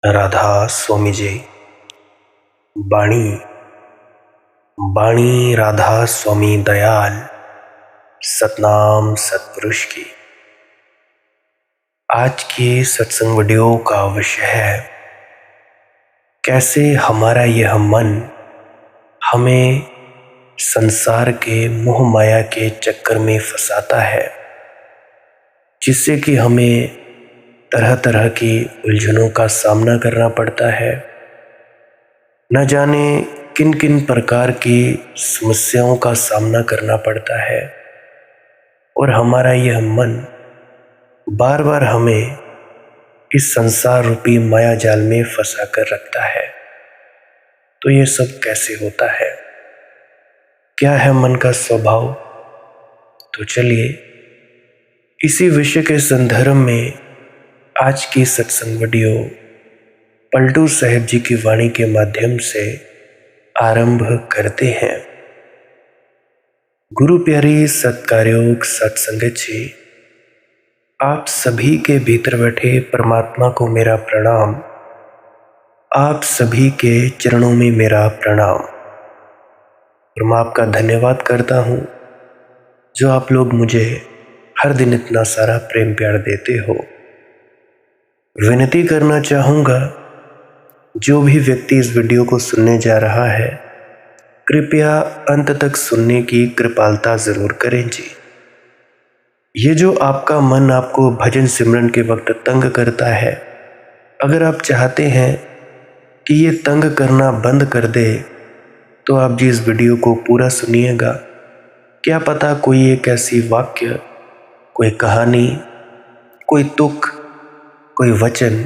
राधा स्वामी जी। बाणी बाणी राधा स्वामी दयाल सतनाम सतपुरुष की। आज की सत्संग वीडियो का विषय है कैसे हमारा यह मन हमें संसार के मोह माया के चक्कर में फंसाता है, जिससे कि हमें तरह तरह की उलझनों का सामना करना पड़ता है। न जाने किन किन प्रकार की समस्याओं का सामना करना पड़ता है और हमारा यह मन बार बार हमें इस संसार रूपी माया जाल में फंसा कर रखता है। तो ये सब कैसे होता है, क्या है मन का स्वभाव? तो चलिए इसी विषय के संदर्भ में आज की सत्संग वीडियो पलटू साहब जी की वाणी के माध्यम से आरंभ करते हैं। गुरु प्यारी सत्कार्योग सत्संगत जी, आप सभी के भीतर बैठे परमात्मा को मेरा प्रणाम, आप सभी के चरणों में मेरा प्रणाम। और मैं आपका धन्यवाद करता हूँ जो आप लोग मुझे हर दिन इतना सारा प्रेम प्यार देते हो। विनती करना चाहूँगा, जो भी व्यक्ति इस वीडियो को सुनने जा रहा है, कृपया अंत तक सुनने की कृपालता ज़रूर करें जी। ये जो आपका मन आपको भजन सिमरन के वक्त तंग करता है, अगर आप चाहते हैं कि ये तंग करना बंद कर दे तो आप जी इस वीडियो को पूरा सुनिएगा। क्या पता कोई एक ऐसी वाक्य, कोई कहानी, कोई तुक, कोई वचन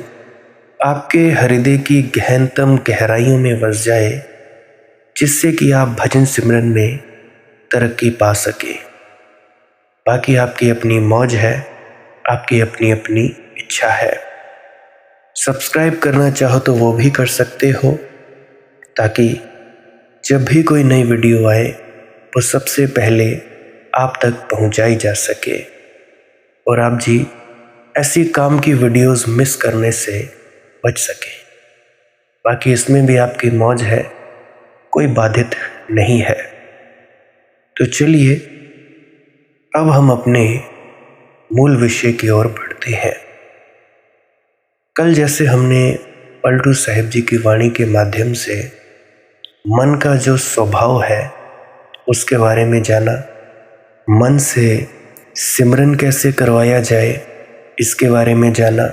आपके हृदय की गहनतम गहराइयों में बस जाए, जिससे कि आप भजन सिमरन में तरक्की पा सके। बाकी आपकी अपनी मौज है, आपकी अपनी अपनी इच्छा है। सब्सक्राइब करना चाहो तो वो भी कर सकते हो, ताकि जब भी कोई नई वीडियो आए वो सबसे पहले आप तक पहुंचाई जा सके और आप जी ऐसी काम की वीडियोस मिस करने से बच सके। बाकी इसमें भी आपकी मौज है, कोई बाधित नहीं है। तो चलिए अब हम अपने मूल विषय की ओर बढ़ते हैं। कल जैसे हमने पलटू साहब जी की वाणी के माध्यम से मन का जो स्वभाव है उसके बारे में जाना, मन से सिमरन कैसे करवाया जाए इसके बारे में जाना,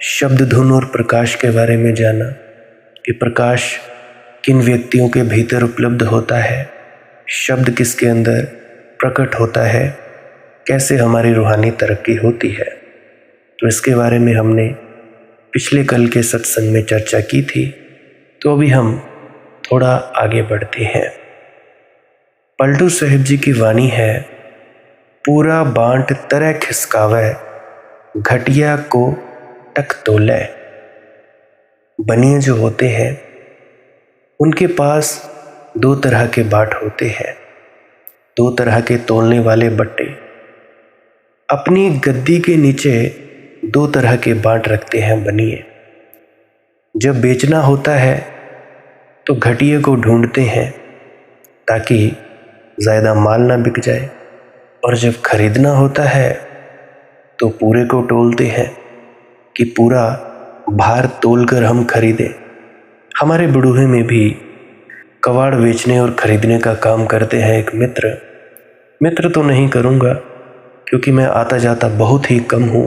शब्द धुन और प्रकाश के बारे में जाना कि प्रकाश किन व्यक्तियों के भीतर उपलब्ध होता है, शब्द किसके अंदर प्रकट होता है, कैसे हमारी रूहानी तरक्की होती है। तो इसके बारे में हमने पिछले कल के सत्संग में चर्चा की थी। तो अभी हम थोड़ा आगे बढ़ते हैं। पलटू साहब जी की वाणी है, पूरा बांट तरह खिसकावे, घटिया को टक तोले। बनिए जो होते हैं उनके पास दो तरह के बाट होते हैं, दो तरह के तोलने वाले बट्टे। अपनी गद्दी के नीचे दो तरह के बाट रखते हैं बनिए। जब बेचना होता है तो घटिया को ढूंढते हैं ताकि ज़्यादा माल ना बिक जाए, और जब खरीदना होता है तो पूरे को तोलते हैं कि पूरा भार तोलकर हम खरीदें। हमारे बड़ूहे में भी कबाड़ बेचने और खरीदने का काम करते हैं एक मित्र तो नहीं करूँगा क्योंकि मैं आता जाता बहुत ही कम हूँ।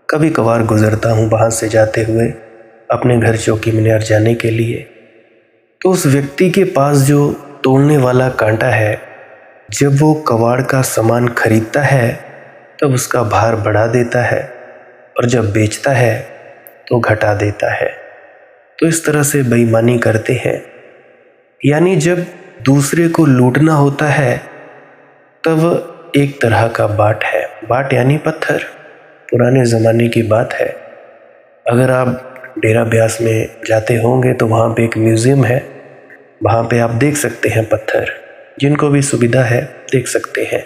कभी कभार गुजरता हूँ वहाँ से जाते हुए अपने घर चौकी मीनार जाने के लिए। तो उस व्यक्ति के पास जो तोलने वाला कांटा है, जब वो कबाड़ का सामान खरीदता है तब उसका भार बढ़ा देता है और जब बेचता है तो घटा देता है। तो इस तरह से बेईमानी करते हैं। यानी जब दूसरे को लूटना होता है तब एक तरह का बाट है, बाट यानी पत्थर, पुराने ज़माने की बात है। अगर आप डेरा ब्यास में जाते होंगे तो वहाँ पे एक म्यूज़ियम है, वहाँ पे आप देख सकते हैं पत्थर, जिनको भी सुविधा है देख सकते हैं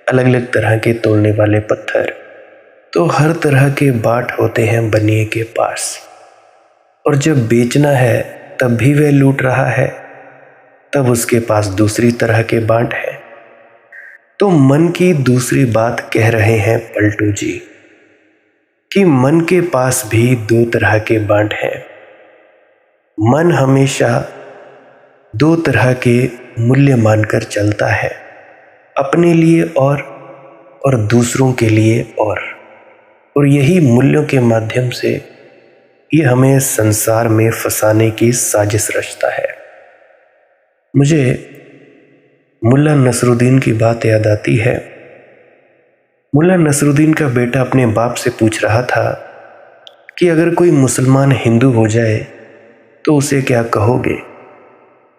अलग अलग तरह के तोलने वाले पत्थर। तो हर तरह के बाट होते हैं बनिए के पास। और जब बेचना है तब भी वह लूट रहा है, तब उसके पास दूसरी तरह के बांट है। तो मन की दूसरी बात कह रहे हैं पलटू जी कि मन के पास भी दो तरह के बांट हैं। मन हमेशा दो तरह के मूल्य मानकर चलता है, अपने लिए और दूसरों के लिए और यही मूल्यों के माध्यम से ये हमें संसार में फंसाने की साजिश रचता है। मुझे मुल्ला नसरुद्दीन की बात याद आती है। मुल्ला नसरुद्दीन का बेटा अपने बाप से पूछ रहा था कि अगर कोई मुसलमान हिंदू हो जाए तो उसे क्या कहोगे?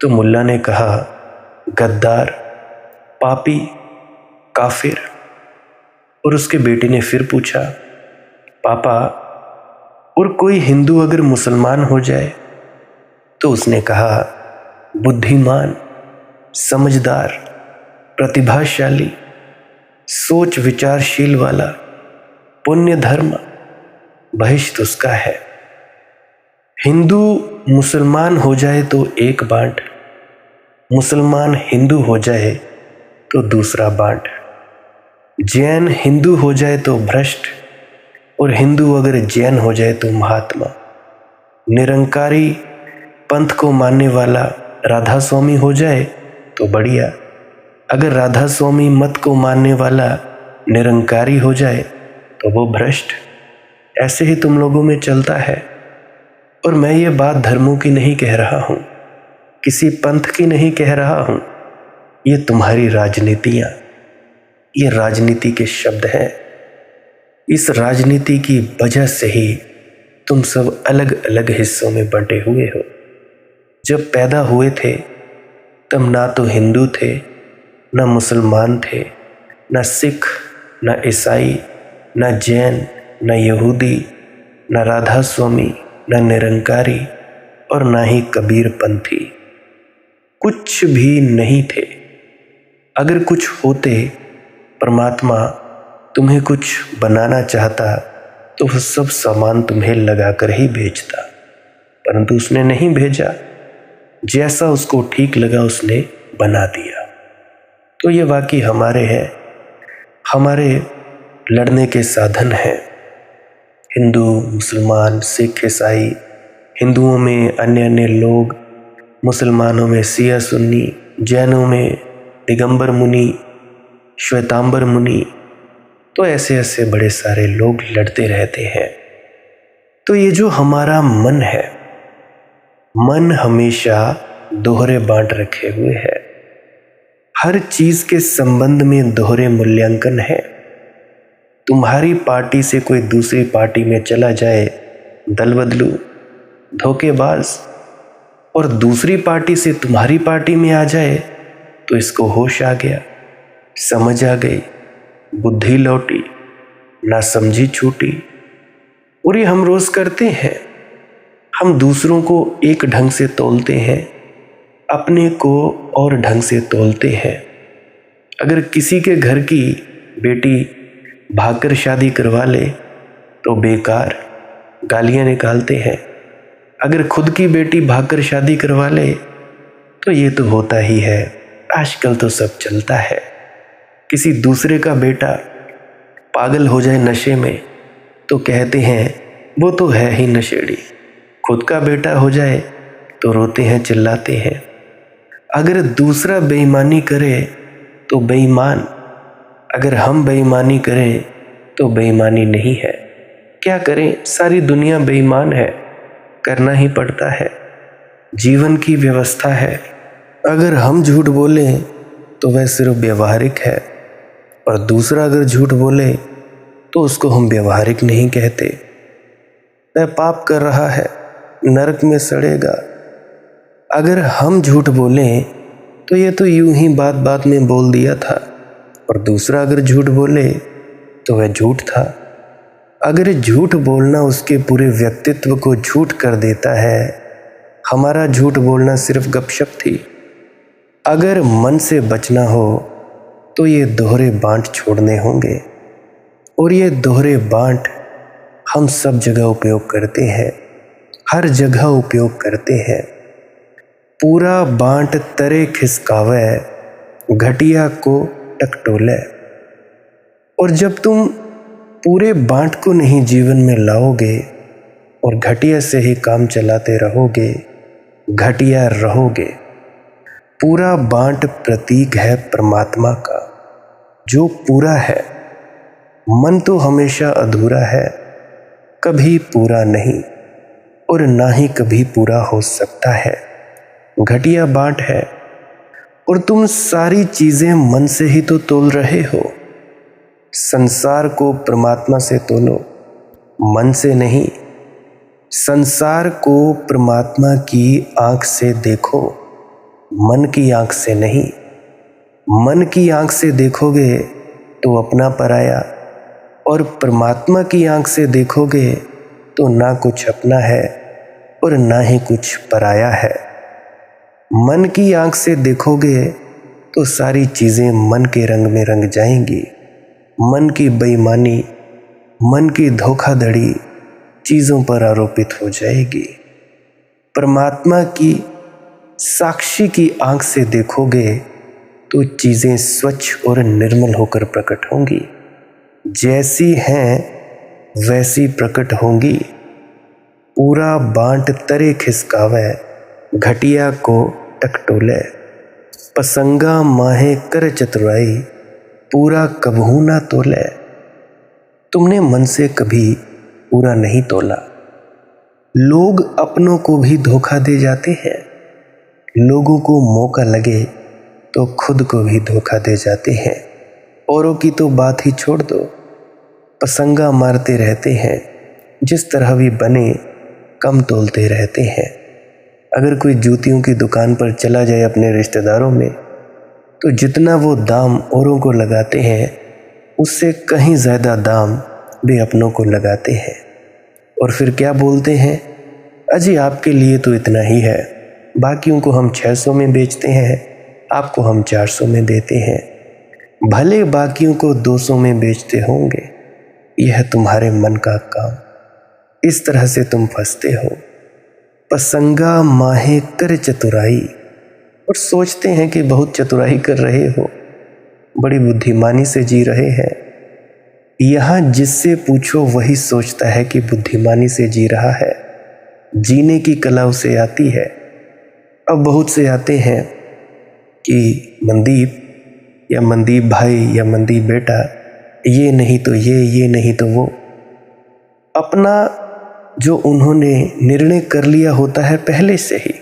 तो मुल्ला ने कहा, गद्दार, पापी, काफिर। और उसके बेटे ने फिर पूछा, पापा, और कोई हिंदू अगर मुसलमान हो जाए? तो उसने कहा, बुद्धिमान, समझदार, प्रतिभाशाली, सोच विचारशील वाला, पुण्य धर्म, बहिश्त उसका है। हिंदू मुसलमान हो जाए तो एक बांट, मुसलमान हिंदू हो जाए तो दूसरा बांट, जैन हिंदू हो जाए तो भ्रष्ट, और हिंदू अगर जैन हो जाए तो महात्मा। निरंकारी पंथ को मानने वाला राधा स्वामी हो जाए तो बढ़िया, अगर राधा स्वामी मत को मानने वाला निरंकारी हो जाए तो वो भ्रष्ट। ऐसे ही तुम लोगों में चलता है। और मैं ये बात धर्मों की नहीं कह रहा हूँ, किसी पंथ की नहीं कह रहा हूँ, ये तुम्हारी राजनीतियाँ, ये राजनीति के शब्द हैं। इस राजनीति की वजह से ही तुम सब अलग अलग हिस्सों में बंटे हुए हो। जब पैदा हुए थे तब ना तो हिंदू थे, ना मुसलमान थे, ना सिख, ना ईसाई, ना जैन, ना यहूदी, ना राधा स्वामी, ना निरंकारी, और ना ही कबीर पंथी। कुछ भी नहीं थे। अगर कुछ होते, परमात्मा तुम्हें कुछ बनाना चाहता तो वह सब सामान तुम्हें लगाकर ही भेजता, परंतु उसने नहीं भेजा। जैसा उसको ठीक लगा उसने बना दिया। तो ये वाकई हमारे हैं, हमारे लड़ने के साधन हैं। हिंदू, मुसलमान, सिख, ईसाई, हिंदुओं में अन्य अन्य लोग, मुसलमानों में सिया सुन्नी, जैनों में दिगंबर मुनि, श्वेतांबर मुनि, तो ऐसे ऐसे बड़े सारे लोग लड़ते रहते हैं। तो ये जो हमारा मन है, मन हमेशा दोहरे बांट रखे हुए है। हर चीज के संबंध में दोहरे मूल्यांकन है। तुम्हारी पार्टी से कोई दूसरी पार्टी में चला जाए, दल बदलू, धोखेबाज, और दूसरी पार्टी से तुम्हारी पार्टी में आ जाए तो इसको होश आ गया, समझ आ गई, बुद्धि लौटी, ना समझी छूटी। और ये हम रोज करते हैं। हम दूसरों को एक ढंग से तौलते हैं, अपने को और ढंग से तौलते हैं। अगर किसी के घर की बेटी भागकर शादी करवा ले तो बेकार, गालियां निकालते हैं। अगर खुद की बेटी भागकर शादी करवा ले तो ये तो होता ही है, आजकल तो सब चलता है। किसी दूसरे का बेटा पागल हो जाए नशे में तो कहते हैं वो तो है ही नशेड़ी। खुद का बेटा हो जाए तो रोते हैं, चिल्लाते हैं। अगर दूसरा बेईमानी करे तो बेईमान, अगर हम बेईमानी करें तो बेईमानी नहीं है। क्या करें, सारी दुनिया बेईमान है, करना ही पड़ता है, जीवन की व्यवस्था है। अगर हम झूठ बोलें तो वह सिर्फ व्यवहारिक है, और दूसरा अगर झूठ बोले तो उसको हम व्यवहारिक नहीं कहते। वह पाप कर रहा है, नरक में सड़ेगा। अगर हम झूठ बोलें तो ये तो यूं ही बात बात में बोल दिया था, और दूसरा अगर झूठ बोले तो वह झूठ था। अगर झूठ बोलना उसके पूरे व्यक्तित्व को झूठ कर देता है, हमारा झूठ बोलना सिर्फ गपशप थी। अगर मन से बचना हो तो ये दोहरे बांट छोड़ने होंगे, और ये दोहरे बांट हम सब जगह उपयोग करते हैं। हर जगह उपयोग करते हैं। पूरा बांट तरे खिसकावे, घटिया को टकटोले। और जब तुम पूरे बांट को नहीं जीवन में लाओगे और घटिया से ही काम चलाते रहोगे, घटिया रहोगे। पूरा बांट प्रतीक है परमात्मा का, जो पूरा है। मन तो हमेशा अधूरा है, कभी पूरा नहीं और ना ही कभी पूरा हो सकता है। घटिया बांट है और तुम सारी चीजें मन से ही तो तोल रहे हो। संसार को परमात्मा से तोलो, मन से नहीं। संसार को परमात्मा की आंख से देखो, मन की आंख से नहीं। मन की आंख से देखोगे तो अपना पराया, और परमात्मा की आंख से देखोगे तो ना कुछ अपना है और ना ही कुछ पराया है। मन की आंख से देखोगे तो सारी चीज़ें मन के रंग में रंग जाएंगी। मन की बेईमानी, मन की धोखाधड़ी चीज़ों पर आरोपित हो जाएगी। परमात्मा की साक्षी की आंख से देखोगे तो चीज़ें स्वच्छ और निर्मल होकर प्रकट होंगी। जैसी हैं वैसी प्रकट होंगी। पूरा बांट तरे खिसकावे, घटिया को टकटोले। पसंगा माहे कर चतुराई, पूरा कबहू ना तोले। तुमने मन से कभी पूरा नहीं तोला। लोग अपनों को भी धोखा दे जाते हैं। लोगों को मौका लगे तो खुद को भी धोखा दे जाते हैं। औरों की तो बात ही छोड़ दो, पसंगा मारते रहते हैं। जिस तरह भी बने कम तोलते रहते हैं। अगर कोई जूतियों की दुकान पर चला जाए अपने रिश्तेदारों में, तो जितना वो दाम औरों को लगाते हैं उससे कहीं ज़्यादा दाम वे अपनों को लगाते हैं। और फिर क्या बोलते हैं, अजी आपके लिए तो इतना ही है, बाकियों को हम 600 में बेचते हैं, आपको हम 400 में देते हैं। भले बाकियों को 200 में बेचते होंगे, यह तुम्हारे मन का काम। इस तरह से तुम फंसते हो। पसंगा माहे कर चतुराई, और सोचते हैं कि बहुत चतुराई कर रहे हो, बड़ी बुद्धिमानी से जी रहे हैं। यहाँ जिससे पूछो वही सोचता है कि बुद्धिमानी से जी रहा है। जीने की कला उसे आती है। अब बहुत से आते हैं कि मनदीप या मनदीप भाई या मनदीप बेटा, ये नहीं तो ये नहीं तो वो। अपना जो उन्होंने निर्णय कर लिया होता है पहले से ही,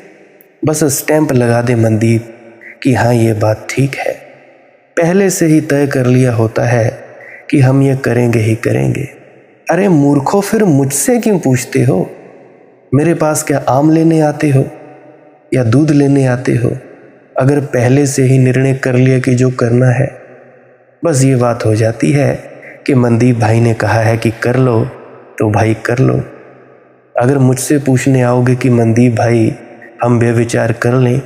बस स्टैंप लगा दे मनदीप कि हाँ ये बात ठीक है। पहले से ही तय कर लिया होता है कि हम ये करेंगे ही करेंगे। अरे मूर्खों, फिर मुझसे क्यों पूछते हो? मेरे पास क्या आम लेने आते हो या दूध लेने आते हो? अगर पहले से ही निर्णय कर लिया कि जो करना है, बस ये बात हो जाती है कि मनदीप भाई ने कहा है कि कर लो तो भाई कर लो। अगर मुझसे पूछने आओगे कि मनदीप भाई हम बेविचार कर लें,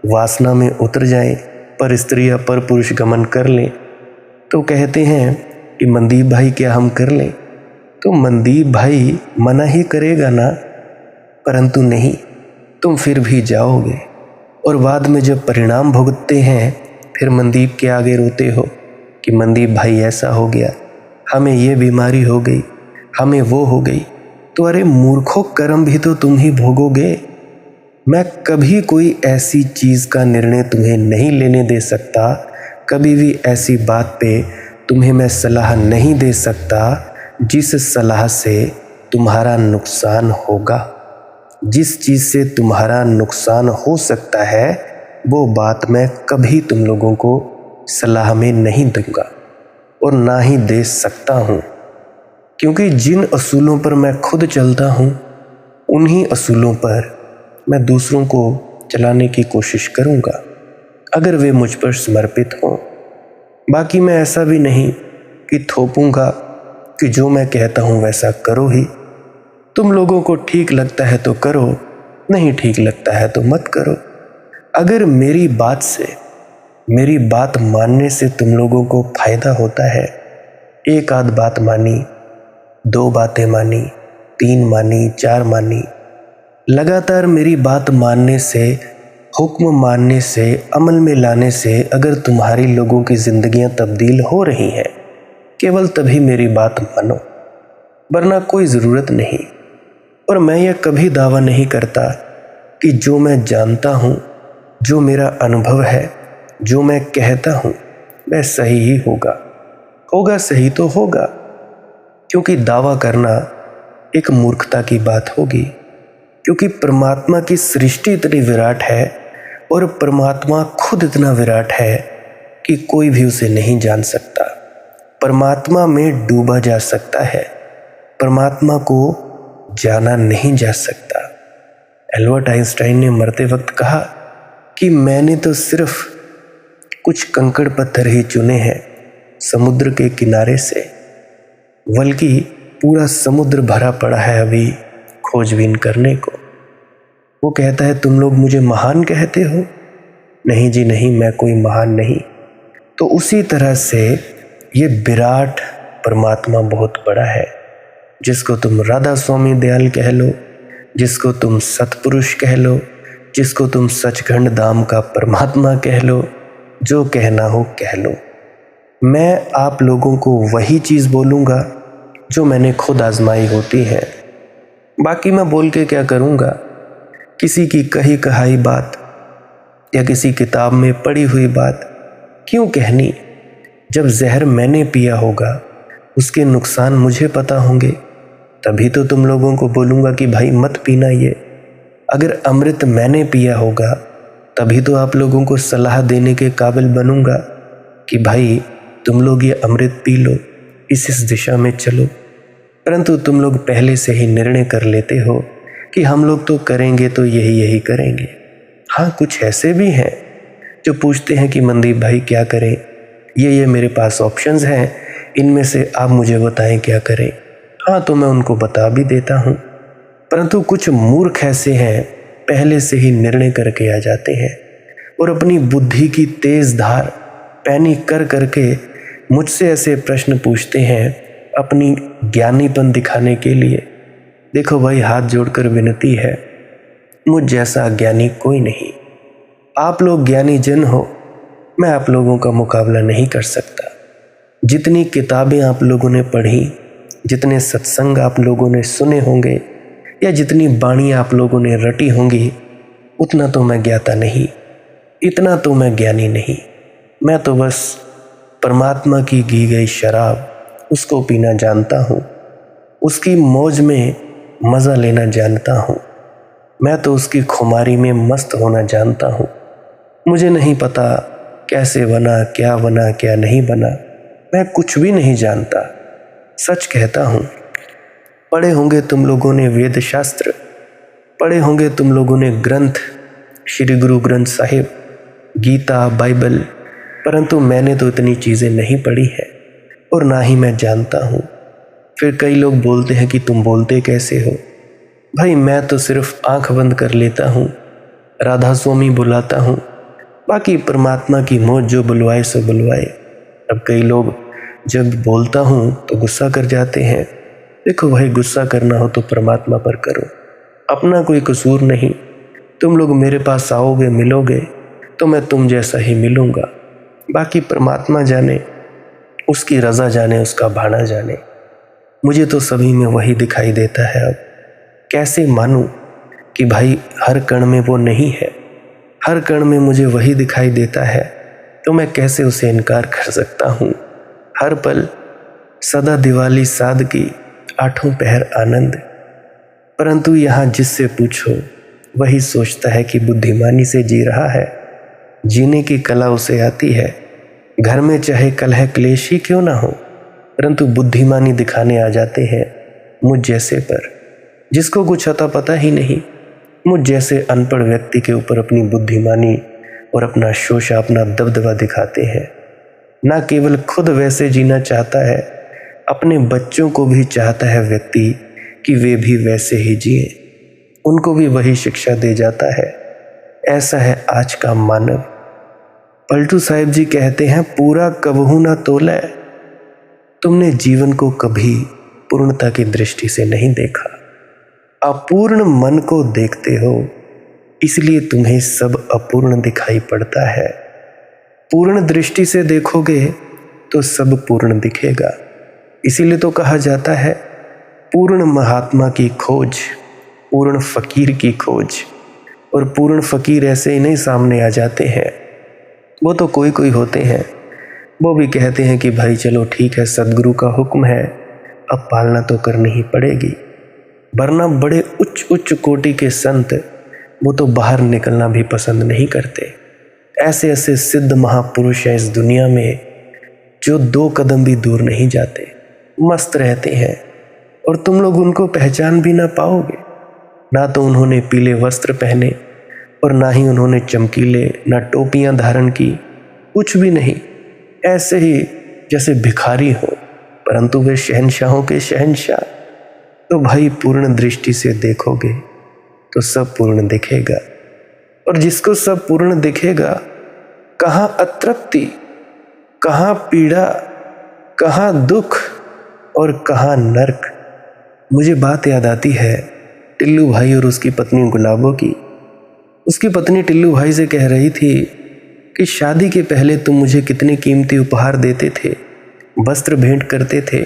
वासना में उतर जाएं, पर स्त्री या पर पुरुष गमन कर लें, तो कहते हैं कि मनदीप भाई क्या हम कर लें? तो मनदीप भाई मना ही करेगा ना, परंतु नहीं, तुम फिर भी जाओगे। और बाद में जब परिणाम भुगतते हैं, फिर मनदीप के आगे रोते हो कि मनदीप भाई ऐसा हो गया, हमें ये बीमारी हो गई, हमें वो हो गई। तो अरे मूर्खों, कर्म भी तो तुम ही भोगोगे। मैं कभी कोई ऐसी चीज़ का निर्णय तुम्हें नहीं लेने दे सकता। कभी भी ऐसी बात पे तुम्हें मैं सलाह नहीं दे सकता जिस सलाह से तुम्हारा नुकसान होगा। जिस चीज़ से तुम्हारा नुकसान हो सकता है वो बात मैं कभी तुम लोगों को सलाह में नहीं दूंगा और ना ही दे सकता हूँ। क्योंकि जिन असूलों पर मैं खुद चलता हूँ, उन्हीं असूलों पर मैं दूसरों को चलाने की कोशिश करूँगा, अगर वे मुझ पर समर्पित हों। बाकी मैं ऐसा भी नहीं कि थोपूंगा कि जो मैं कहता हूँ वैसा करो ही। तुम लोगों को ठीक लगता है तो करो, नहीं ठीक लगता है तो मत करो। अगर मेरी बात से, मेरी बात मानने से तुम लोगों को फायदा होता है, एक आध बात मानी, 2 बातें मानी, 3 मानी, 4 मानी, लगातार मेरी बात मानने से, हुक्म मानने से, अमल में लाने से अगर तुम्हारी लोगों की जिंदगियां तब्दील हो रही हैं, केवल तभी मेरी बात मानो, वरना कोई ज़रूरत नहीं। और मैं यह कभी दावा नहीं करता कि जो मैं जानता हूँ, जो मेरा अनुभव है, जो मैं कहता हूँ वह सही ही होगा। होगा सही तो होगा, क्योंकि दावा करना एक मूर्खता की बात होगी। क्योंकि परमात्मा की सृष्टि इतनी विराट है और परमात्मा खुद इतना विराट है कि कोई भी उसे नहीं जान सकता। परमात्मा में डूबा जा सकता है, परमात्मा को जाना नहीं जा सकता। एल्बर्ट आइंस्टाइन ने मरते वक्त कहा कि मैंने तो सिर्फ कुछ कंकड़ पत्थर ही चुने हैं समुद्र के किनारे से, बल्कि पूरा समुद्र भरा पड़ा है अभी खोजबीन करने को। वो कहता है तुम लोग मुझे महान कहते हो? नहीं जी नहीं, मैं कोई महान नहीं। तो उसी तरह से ये विराट परमात्मा बहुत बड़ा है, जिसको तुम राधा स्वामी दयाल कह लो, जिसको तुम सतपुरुष कह लो, जिसको तुम सचखंड धाम का परमात्मा कह लो, जो कहना हो कह लो। मैं आप लोगों को वही चीज़ बोलूँगा जो मैंने खुद आजमाई होती है। बाकी मैं बोल के क्या करूँगा? किसी की कही कहाई बात या किसी किताब में पढ़ी हुई बात क्यों कहनी? जब जहर मैंने पिया होगा, उसके नुकसान मुझे पता होंगे, तभी तो तुम लोगों को बोलूँगा कि भाई मत पीना ये। अगर अमृत मैंने पिया होगा, तभी तो आप लोगों को सलाह देने के काबिल बनूँगा कि भाई तुम लोग ये अमृत पी लो, इस दिशा में चलो। परंतु तुम लोग पहले से ही निर्णय कर लेते हो कि हम लोग तो करेंगे तो यही करेंगे। हाँ, कुछ ऐसे भी हैं जो पूछते हैं कि मनदीप भाई क्या करें, ये मेरे पास ऑप्शंस हैं, इनमें से आप मुझे बताएं क्या करें। हाँ, तो मैं उनको बता भी देता हूँ। परंतु कुछ मूर्ख ऐसे हैं, पहले से ही निर्णय करके आ जाते हैं और अपनी बुद्धि की तेज धार पैनी कर करके मुझसे ऐसे प्रश्न पूछते हैं अपनी ज्ञानीपन दिखाने के लिए। देखो भाई, हाथ जोड़कर विनती है, मुझ जैसा ज्ञानी कोई नहीं। आप लोग ज्ञानी जन हो, मैं आप लोगों का मुकाबला नहीं कर सकता। जितनी किताबें आप लोगों ने पढ़ी, जितने सत्संग आप लोगों ने सुने होंगे या जितनी बाणी आप लोगों ने रटी होंगी, उतना तो मैं ज्ञाता नहीं, इतना तो मैं ज्ञानी नहीं। मैं तो बस परमात्मा की दी गई शराब उसको पीना जानता हूँ, उसकी मौज में मज़ा लेना जानता हूँ। मैं तो उसकी खुमारी में मस्त होना जानता हूँ। मुझे नहीं पता कैसे बना, क्या नहीं बना, मैं कुछ भी नहीं जानता। सच कहता हूँ। पढ़े होंगे तुम लोगों ने वेद शास्त्र, पढ़े होंगे तुम लोगों ने ग्रंथ, श्री गुरु ग्रंथ साहिब, गीता, बाइबल, परंतु मैंने तो इतनी चीज़ें नहीं पढ़ी है और ना ही मैं जानता हूँ। फिर कई लोग बोलते हैं कि तुम बोलते कैसे हो? भाई, मैं तो सिर्फ आंख बंद कर लेता हूँ, राधा स्वामी बुलाता हूँ, बाकी परमात्मा की मौज जो बुलवाए सो बुलवाए। अब कई लोग जब बोलता हूँ तो गुस्सा कर जाते हैं। देखो भाई, गुस्सा करना हो तो परमात्मा पर करो, अपना कोई कसूर नहीं। तुम लोग मेरे पास आओगे, मिलोगे तो मैं तुम जैसा ही मिलूँगा। बाकी परमात्मा जाने, उसकी रज़ा जाने, उसका भाना जाने। मुझे तो सभी में वही दिखाई देता है। अब कैसे मानूं कि भाई हर कण में वो नहीं है, हर कण में मुझे वही दिखाई देता है, तो मैं कैसे उसे इनकार कर सकता हूँ? हर पल सदा दिवाली सादगी, आठों पहर आनंद। परंतु यहाँ जिससे पूछो वही सोचता है कि बुद्धिमानी से जी रहा है, जीने की कला उसे आती है। घर में चाहे कलह क्लेश ही क्यों ना हो, परंतु बुद्धिमानी दिखाने आ जाते हैं मुझ जैसे पर, जिसको कुछ अता पता ही नहीं। मुझ जैसे अनपढ़ व्यक्ति के ऊपर अपनी बुद्धिमानी और अपना शोषा, अपना दबदबा दिखाते हैं। ना केवल खुद वैसे जीना चाहता है, अपने बच्चों को भी चाहता है व्यक्ति कि वे भी वैसे ही जिए, उनको भी वही शिक्षा दे जाता है। ऐसा है आज का मानव। पलटू साहिब जी कहते हैं, पूरा कबहू ना तोले। तुमने जीवन को कभी पूर्णता की दृष्टि से नहीं देखा। अपूर्ण मन को देखते हो, इसलिए तुम्हें सब अपूर्ण दिखाई पड़ता है। पूर्ण दृष्टि से देखोगे तो सब पूर्ण दिखेगा। इसीलिए तो कहा जाता है पूर्ण महात्मा की खोज, पूर्ण फकीर की खोज। और पूर्ण फकीर ऐसे ही नहीं सामने आ जाते हैं, वो तो कोई कोई होते हैं, वो भी कहते हैं कि भाई चलो ठीक है, सदगुरु का हुक्म है, अब पालना तो करनी ही पड़ेगी। वरना बड़े उच्च उच्च कोटि के संत वो तो बाहर निकलना भी पसंद नहीं करते। ऐसे ऐसे सिद्ध महापुरुष हैं इस दुनिया में जो 2 कदम भी दूर नहीं जाते, मस्त रहते हैं, और तुम लोग उनको पहचान भी ना पाओगे। ना तो उन्होंने पीले वस्त्र पहने और ना ही उन्होंने चमकीले, ना टोपियां धारण की, कुछ भी नहीं, ऐसे ही जैसे भिखारी हो, परंतु वे शहंशाहों के शहंशाह। तो भाई पूर्ण दृष्टि से देखोगे तो सब पूर्ण दिखेगा। और जिसको सब पूर्ण दिखेगा, कहाँ अतृप्ति, कहाँ पीड़ा, कहाँ दुख और कहाँ नरक। मुझे बात याद आती है टिल्लू भाई और उसकी पत्नी गुलाबो की। उसकी पत्नी टिल्लू भाई से कह रही थी कि शादी के पहले तुम मुझे कितने कीमती उपहार देते थे, वस्त्र भेंट करते थे,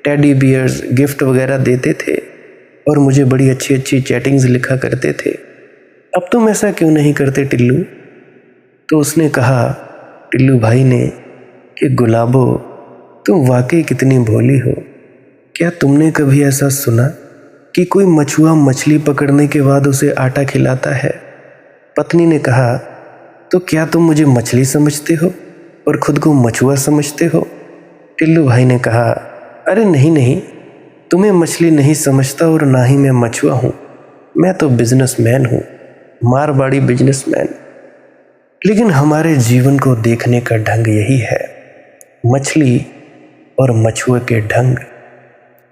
टेडी बियर्स गिफ्ट वगैरह देते थे, और मुझे बड़ी अच्छी अच्छी चैटिंग्स लिखा करते थे। अब तुम ऐसा क्यों नहीं करते टिल्लू? तो उसने कहा, टिल्लू भाई ने, कि गुलाबो तुम वाकई कितनी भोली हो। क्या तुमने कभी ऐसा सुना कि कोई मछुआ मछली पकड़ने के बाद उसे आटा खिलाता है? पत्नी ने कहा, तो क्या तुम मुझे मछली समझते हो और खुद को मछुआ समझते हो? टिल्लू भाई ने कहा, अरे नहीं नहीं, तुम्हें मछली नहीं समझता और ना ही मैं मछुआ हूँ, मैं तो बिजनेसमैन हूँ, मारवाड़ी बिजनेसमैन। लेकिन हमारे जीवन को देखने का ढंग यही है, मछली और मछुए के ढंग।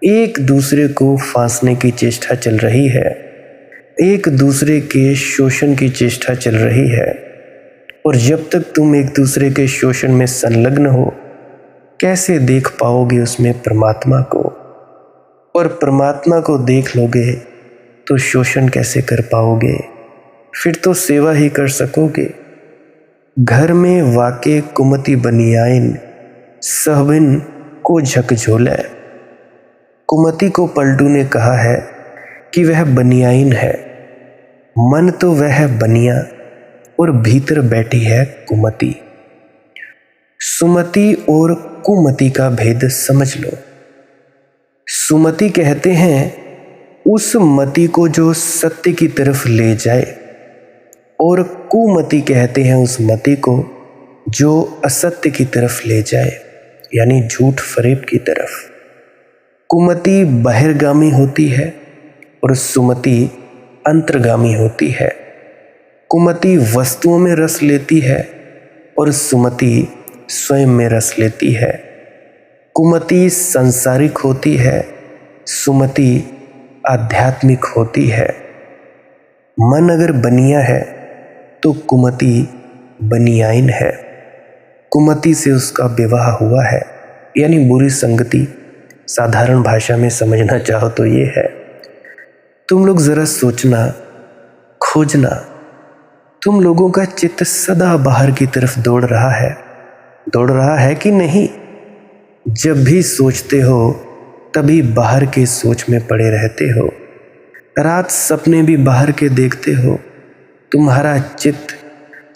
एक दूसरे को फांसने की चेष्टा चल रही है, एक दूसरे के शोषण की चेष्टा चल रही है। और जब तक तुम एक दूसरे के शोषण में संलग्न हो, कैसे देख पाओगे उसमें परमात्मा को? और परमात्मा को देख लोगे तो शोषण कैसे कर पाओगे? फिर तो सेवा ही कर सकोगे। घर में वाके कुमति बनियाइन, सहबिन को झकझोले। कुमति को पलटू ने कहा है कि वह बनियाइन है, मन तो वह है बनिया और भीतर बैठी है कुमति। सुमति और कुमति का भेद समझ लो। सुमति कहते हैं उस मति को जो सत्य की तरफ ले जाए, और कुमति कहते हैं उस मति को जो असत्य की तरफ ले जाए, यानी झूठ फरेब की तरफ। कुमति बहिर्गामी होती है और सुमति अंतर्गामी होती है। कुमति वस्तुओं में रस लेती है और सुमति स्वयं में रस लेती है। कुमति सांसारिक होती है, सुमति आध्यात्मिक होती है। मन अगर बनिया है तो कुमति बनियाइन है। कुमति से उसका विवाह हुआ है, यानी बुरी संगति। साधारण भाषा में समझना चाहो तो ये है। तुम लोग जरा सोचना, खोजना, तुम लोगों का चित्त सदा बाहर की तरफ दौड़ रहा है कि नहीं? जब भी सोचते हो तभी बाहर के सोच में पड़े रहते हो। रात सपने भी बाहर के देखते हो। तुम्हारा चित्त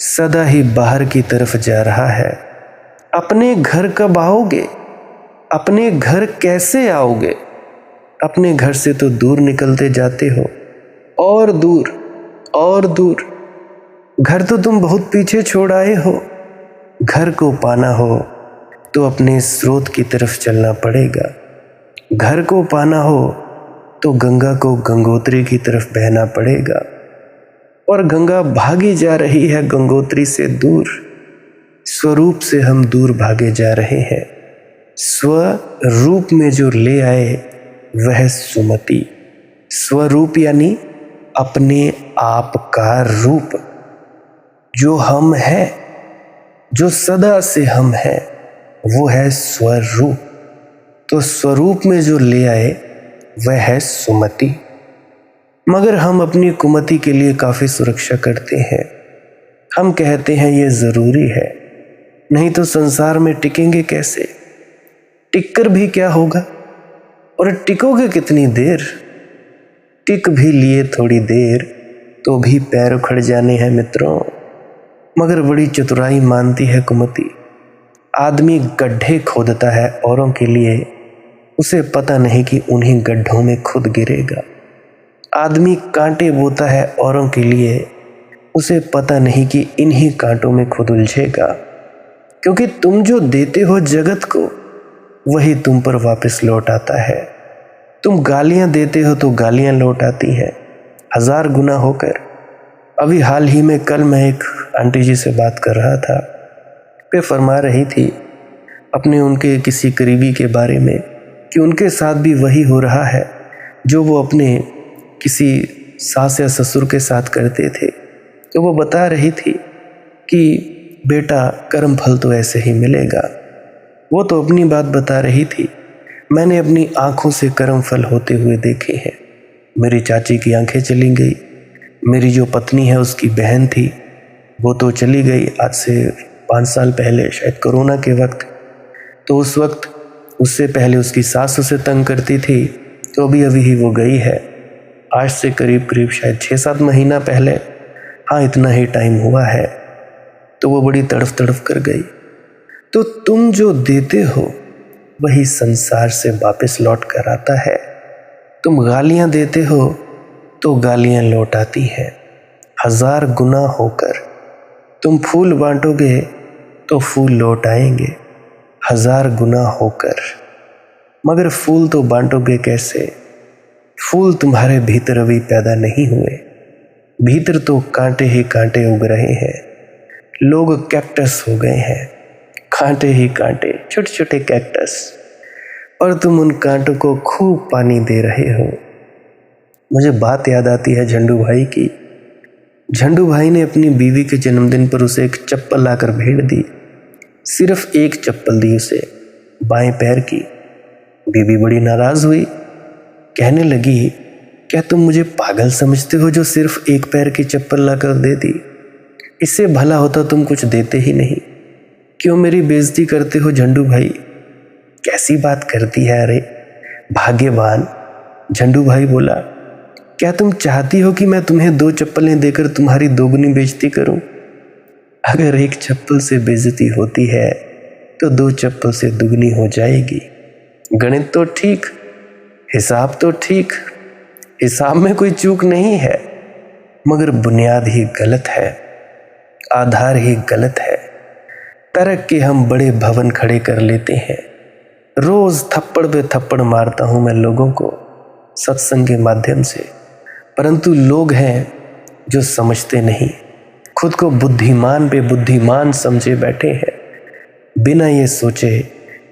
सदा ही बाहर की तरफ जा रहा है। अपने घर कब आओगे? अपने घर कैसे आओगे? अपने घर से तो दूर निकलते जाते हो, और दूर और दूर। घर तो तुम बहुत पीछे छोड़ आए हो। घर को पाना हो तो अपने स्रोत की तरफ चलना पड़ेगा। घर को पाना हो तो गंगा को गंगोत्री की तरफ बहना पड़ेगा, और गंगा भागी जा रही है गंगोत्री से दूर। स्वरूप से हम दूर भागे जा रहे हैं। स्वरूप में जो ले आए वह सुमति। स्वरूप यानी अपने आप का रूप, जो हम हैं, जो सदा से हम हैं, वो है स्वरूप। तो स्वरूप में जो ले आए वह है सुमति। मगर हम अपनी कुमति के लिए काफ़ी सुरक्षा करते हैं। हम कहते हैं ये ज़रूरी है, नहीं तो संसार में टिकेंगे कैसे, टिककर भी क्या होगा, और टिकोगे कितनी देर। टिक भी लिए थोड़ी देर तो भी पैर उखड़ जाने हैं मित्रों। मगर बड़ी चतुराई मानती है कुमति। आदमी गड्ढे खोदता है औरों के लिए, उसे पता नहीं कि उन्हीं गड्ढों में खुद गिरेगा। आदमी कांटे बोता है औरों के लिए, उसे पता नहीं कि इन्हीं कांटों में खुद उलझेगा। क्योंकि तुम जो देते हो जगत को, वही तुम पर वापस लौट आता है। तुम गालियां देते हो तो गालियां लौट आती हैं 1000 गुना होकर। अभी हाल ही में कल मैं एक आंटी जी से बात कर रहा था, वे फरमा रही थी अपने उनके किसी करीबी के बारे में कि उनके साथ भी वही हो रहा है जो वो अपने किसी सास या ससुर के साथ करते थे। तो वो बता रही थी कि बेटा कर्म फल तो ऐसे ही मिलेगा। वो तो अपनी बात बता रही थी, मैंने अपनी आंखों से कर्म फल होते हुए देखे हैं। मेरी चाची की आंखें चली गई, मेरी जो पत्नी है उसकी बहन थी वो तो चली गई आज से 5 साल पहले, शायद कोरोना के वक्त। तो उस वक्त उससे पहले उसकी सास उसे तंग करती थी, तो अभी ही वो गई है। आज से करीब करीब शायद 6-7 महीना पहले, हाँ इतना ही टाइम हुआ है। तो वो बड़ी तड़फ तड़फ कर गई। तो तुम जो देते हो वही संसार से वापस लौट कर आता है। तुम गालियां देते हो तो गालियां लौट आती हैं 1000 गुना होकर। तुम फूल बांटोगे तो फूल लौट आएंगे 1000 गुना होकर। मगर फूल तो बांटोगे कैसे, फूल तुम्हारे भीतर अभी पैदा नहीं हुए। भीतर तो कांटे ही कांटे उग रहे हैं। लोग कैक्टस हो गए हैं, कांटे ही कांटे, छोटे छोटे कैक्टस, और तुम उन कांटों को खूब पानी दे रहे हो। मुझे बात याद आती है झंडू भाई की। झंडू भाई ने अपनी बीवी के जन्मदिन पर उसे एक चप्पल लाकर भेंट दी। सिर्फ एक चप्पल दी उसे, बाएं पैर की। बीवी बड़ी नाराज हुई, कहने लगी क्या तुम मुझे पागल समझते हो जो सिर्फ एक पैर की चप्पल लाकर दे दी। इससे भला होता तुम कुछ देते ही नहीं, क्यों मेरी बेइज्जती करते हो झंडू भाई। कैसी बात करती है, अरे भाग्यवान। झंडू भाई बोला, क्या तुम चाहती हो कि मैं तुम्हें 2 चप्पलें देकर तुम्हारी दोगुनी बेइज्जती करूं। अगर एक चप्पल से बेइज्जती होती है तो 2 चप्पल से दुगनी हो जाएगी। गणित तो ठीक, हिसाब तो ठीक, हिसाब में कोई चूक नहीं है, मगर बुनियाद ही गलत है, आधार ही गलत है। तर्क के हम बड़े भवन खड़े कर लेते हैं। रोज थप्पड़ पे थप्पड़ मारता हूं मैं लोगों को सत्संग के माध्यम से, परंतु लोग हैं जो समझते नहीं, खुद को बुद्धिमान पे बुद्धिमान समझे बैठे हैं, बिना ये सोचे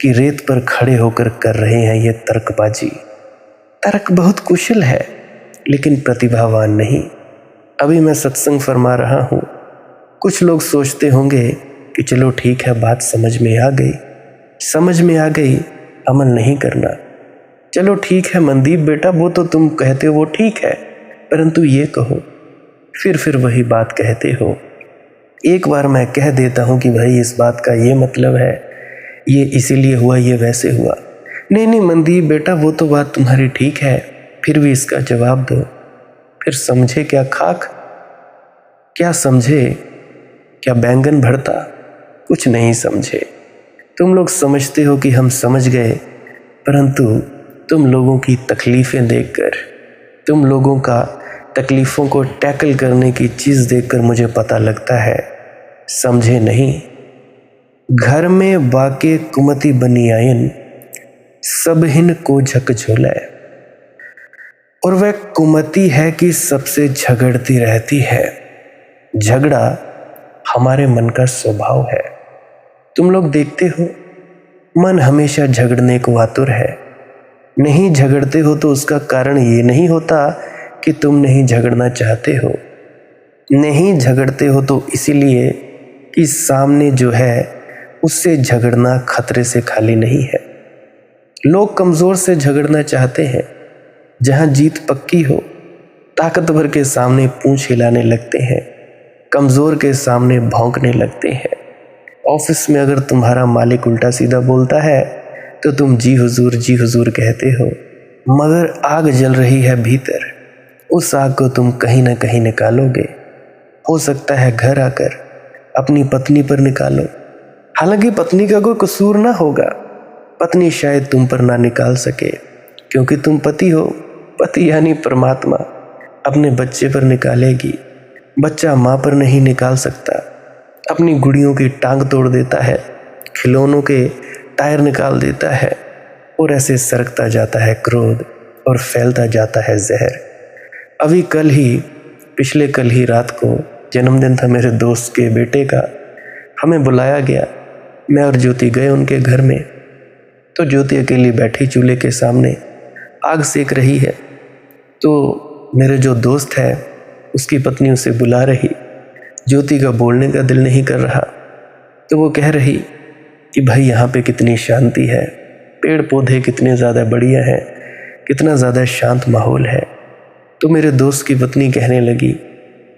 कि रेत पर खड़े होकर कर रहे हैं ये तर्कबाजी। तर्क बहुत कुशल है लेकिन प्रतिभावान नहीं। अभी मैं सत्संग फरमा रहा हूँ, कुछ लोग सोचते होंगे कि चलो ठीक है, बात समझ में आ गई, अमल नहीं करना। चलो ठीक है मनदीप बेटा, वो तो तुम कहते हो वो ठीक है, परंतु ये कहो, फिर वही बात कहते हो। एक बार मैं कह देता हूँ कि भाई इस बात का ये मतलब है, ये इसीलिए हुआ, ये वैसे हुआ। नहीं मनदीप बेटा, वो तो बात तुम्हारी ठीक है, फिर भी इसका जवाब दो। फिर समझे क्या खाक, क्या समझे, क्या बैंगन भरता, कुछ नहीं समझे। तुम लोग समझते हो कि हम समझ गए, परंतु तुम लोगों की तकलीफ़ें देखकर, तुम लोगों का तकलीफ़ों को टैकल करने की चीज़ देखकर मुझे पता लगता है समझे नहीं। घर में बाके कुमति बनी आयन, सबहिन को झकझोले। और वह कुमति है कि सबसे झगड़ती रहती है। झगड़ा हमारे मन का स्वभाव है। तुम लोग देखते हो मन हमेशा झगड़ने को आतुर है। नहीं झगड़ते हो तो उसका कारण ये नहीं होता कि तुम नहीं झगड़ना चाहते हो। नहीं झगड़ते हो तो इसीलिए कि सामने जो है उससे झगड़ना खतरे से खाली नहीं है। लोग कमज़ोर से झगड़ना चाहते हैं जहां जीत पक्की हो, ताकतवर के सामने पूंछ हिलाने लगते हैं, कमज़ोर के सामने भौंकने लगते हैं। ऑफिस में अगर तुम्हारा मालिक उल्टा सीधा बोलता है तो तुम जी हुजूर कहते हो, मगर आग जल रही है भीतर, उस आग को तुम कहीं ना कहीं निकालोगे। हो सकता है घर आकर अपनी पत्नी पर निकालो, हालांकि पत्नी का कोई कसूर ना होगा। पत्नी शायद तुम पर ना निकाल सके क्योंकि तुम पति हो। पति यानी परमात्मा अपने बच्चे पर निकालेगी। बच्चा माँ पर नहीं निकाल सकता, अपनी गुड़ियों की टांग तोड़ देता है, खिलौनों के टायर निकाल देता है, और ऐसे सरकता जाता है क्रोध और फैलता जाता है जहर। अभी पिछले कल ही रात को जन्मदिन था मेरे दोस्त के बेटे का। हमें बुलाया गया, मैं और ज्योति गए उनके घर में। तो ज्योति अकेली बैठी चूल्हे के सामने आग सेक रही है। तो मेरे जो दोस्त है उसकी पत्नी उसे बुला रही। ज्योति का बोलने का दिल नहीं कर रहा, तो वो कह रही कि भाई यहाँ पे कितनी शांति है, पेड़ पौधे कितने ज़्यादा बढ़िया हैं, कितना ज़्यादा शांत माहौल है। तो मेरे दोस्त की पत्नी कहने लगी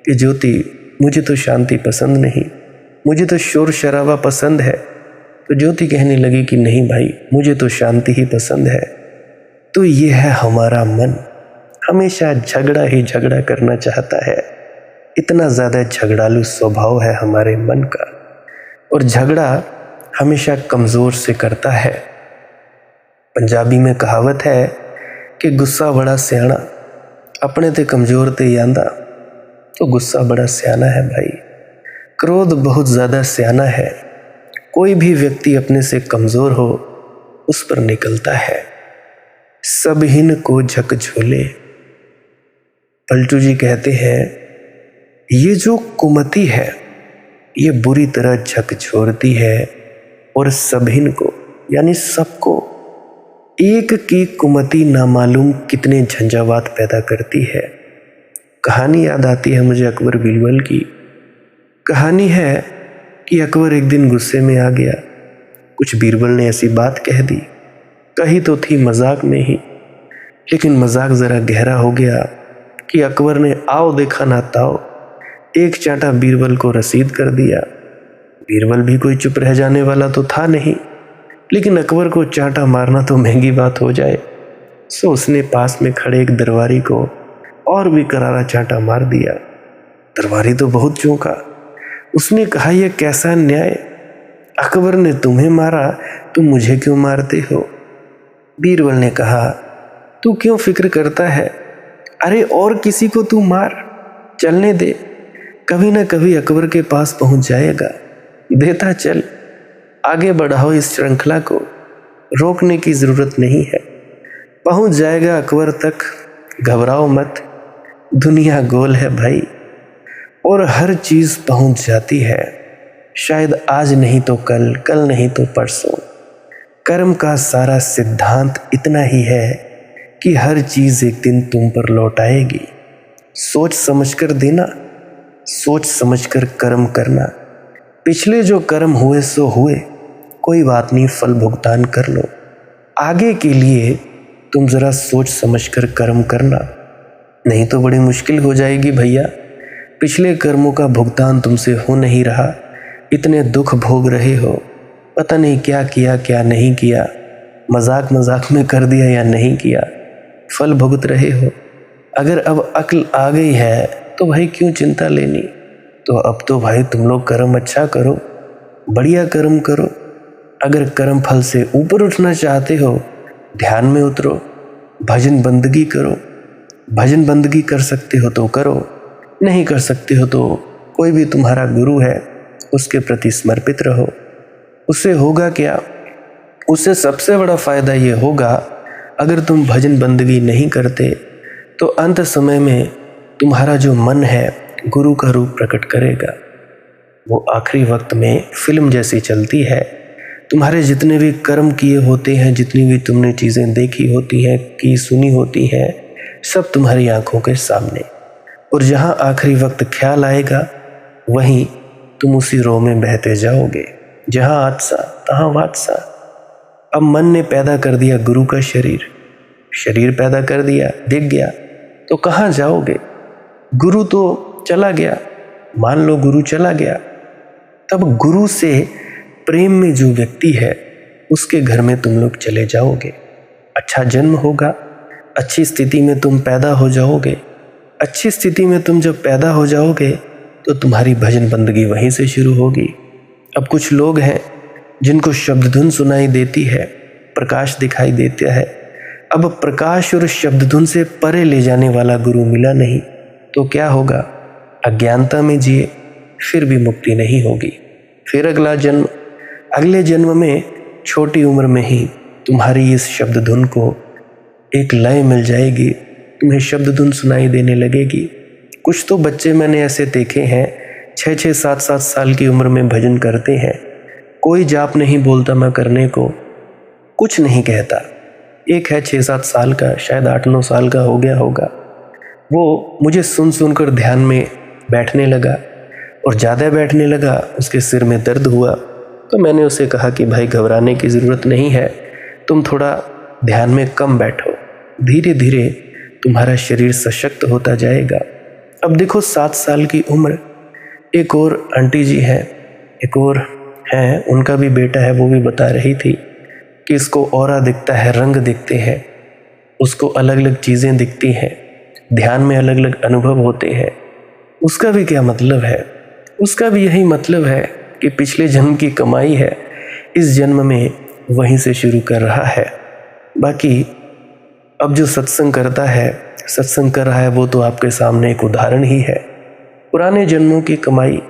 कि ज्योति, मुझे तो शांति पसंद नहीं, मुझे तो शोर शराबा पसंद है। तो ज्योति कहने लगी कि नहीं भाई, मुझे तो शांति ही पसंद है। तो ये है हमारा मन, हमेशा झगड़ा ही झगड़ा करना चाहता है। इतना ज़्यादा झगड़ालू स्वभाव है हमारे मन का, और झगड़ा हमेशा कमज़ोर से करता है। पंजाबी में कहावत है कि गुस्सा बड़ा सियाना, अपने ते कमज़ोर ते यांदा। तो गुस्सा बड़ा सियाना है भाई, क्रोध बहुत ज़्यादा सियाना है। कोई भी व्यक्ति अपने से कमज़ोर हो उस पर निकलता है। सबहिन को झकझोले। पलटू जी कहते हैं, ये जो कुमति है ये बुरी तरह झकझोरती है और सबहिन को यानी सबको एक की कुमति नामालूम कितने झंझावात पैदा करती है। कहानी याद आती है मुझे अकबर बीरबल की। कहानी है कि अकबर एक दिन गुस्से में आ गया। कुछ बीरबल ने ऐसी बात कह दी, कही तो थी मजाक में ही, लेकिन मजाक ज़रा गहरा हो गया कि अकबर ने आओ देखा ना ताओ एक चांटा बीरबल को रसीद कर दिया। बीरबल भी कोई चुप रह जाने वाला तो था नहीं, लेकिन अकबर को चांटा मारना तो महंगी बात हो जाए, सो उसने पास में खड़े एक दरबारी को और भी करारा चांटा मार दिया। दरबारी तो बहुत चौंका, उसने कहा, यह कैसा न्याय, अकबर ने तुम्हें मारा तो मुझे क्यों मारते हो? बीरबल ने कहा, तू क्यों फिक्र करता है, अरे और किसी को तू मार, चलने दे, कभी ना कभी अकबर के पास पहुंच जाएगा, देता चल, आगे बढ़ाओ इस श्रृंखला को, रोकने की जरूरत नहीं है, पहुंच जाएगा अकबर तक, घबराओ मत, दुनिया गोल है भाई और हर चीज पहुंच जाती है, शायद आज नहीं तो कल, कल नहीं तो परसों। कर्म का सारा सिद्धांत इतना ही है कि हर चीज एक दिन तुम पर लौट आएगी। सोच समझकर देना, सोच समझकर कर्म करना। पिछले जो कर्म हुए सो हुए, कोई बात नहीं, फल भुगतान कर लो। आगे के लिए तुम जरा सोच समझकर कर्म करना, नहीं तो बड़ी मुश्किल हो जाएगी भैया। पिछले कर्मों का भुगतान तुमसे हो नहीं रहा, इतने दुख भोग रहे हो, पता नहीं क्या किया क्या नहीं किया, मजाक मजाक में कर दिया या नहीं किया, फल भुगत रहे हो। अगर अब अक्ल आ गई है तो भाई क्यों चिंता लेनी। तो अब तो भाई तुम लोग कर्म अच्छा करो, बढ़िया कर्म करो। अगर कर्म फल से ऊपर उठना चाहते हो, ध्यान में उतरो, भजन बंदगी करो। भजन बंदगी कर सकते हो तो करो, नहीं कर सकते हो तो कोई भी तुम्हारा गुरु है उसके प्रति समर्पित रहो। उससे होगा क्या, उससे सबसे बड़ा फायदा ये होगा, अगर तुम भजन बंदगी नहीं करते तो अंत समय में तुम्हारा जो मन है गुरु का रूप प्रकट करेगा। वो आखिरी वक्त में फिल्म जैसी चलती है। तुम्हारे जितने भी कर्म किए होते हैं, जितनी भी तुमने चीज़ें देखी होती हैं, की सुनी होती हैं, सब तुम्हारी आंखों के सामने, और जहाँ आखिरी वक्त ख्याल आएगा वहीं तुम उसी रो में बहते जाओगे। जहाँ हादसा तहाँ वादसा। अब मन ने पैदा कर दिया गुरु का शरीर, शरीर पैदा कर दिया, दिख गया, तो कहाँ जाओगे? गुरु तो चला गया, मान लो गुरु चला गया, तब गुरु से प्रेम में जो व्यक्ति है उसके घर में तुम लोग चले जाओगे। अच्छा जन्म होगा, अच्छी स्थिति में तुम पैदा हो जाओगे। अच्छी स्थिति में तुम जब पैदा हो जाओगे तो तुम्हारी भजन बंदगी वहीं से शुरू होगी। अब कुछ लोग हैं जिनको शब्द धुन सुनाई देती है, प्रकाश दिखाई देता है। अब प्रकाश और शब्द धुन से परे ले जाने वाला गुरु मिला नहीं तो क्या होगा? अज्ञानता में जिए, फिर भी मुक्ति नहीं होगी। फिर अगले जन्म में छोटी उम्र में ही तुम्हारी इस शब्द धुन को एक लय मिल जाएगी, तुम्हें शब्द धुन सुनाई देने लगेगी। कुछ तो बच्चे मैंने ऐसे देखे हैं 6-6, 7-7 साल की उम्र में भजन करते हैं, कोई जाप नहीं बोलता मैं करने को, कुछ नहीं कहता। एक है 6-7 साल का, शायद 8-9 साल का हो गया होगा, वो मुझे सुनकर ध्यान में बैठने लगा और ज़्यादा बैठने लगा, उसके सिर में दर्द हुआ। तो मैंने उसे कहा कि भाई घबराने की ज़रूरत नहीं है, तुम थोड़ा ध्यान में कम बैठो, धीरे धीरे तुम्हारा शरीर सशक्त होता जाएगा। अब देखो 7 साल की उम्र, एक और आंटी जी हैं, एक और हैं, उनका भी बेटा है, वो भी बता रही थी कि इसको ऑरा दिखता है, रंग दिखते हैं, उसको अलग अलग चीज़ें दिखती हैं, ध्यान में अलग अलग अनुभव होते हैं। उसका भी क्या मतलब है? उसका भी यही मतलब है कि पिछले जन्म की कमाई है, इस जन्म में वहीं से शुरू कर रहा है। बाकी अब जो सत्संग कर रहा है वो तो आपके सामने एक उदाहरण ही है। पुराने जन्मों की कमाई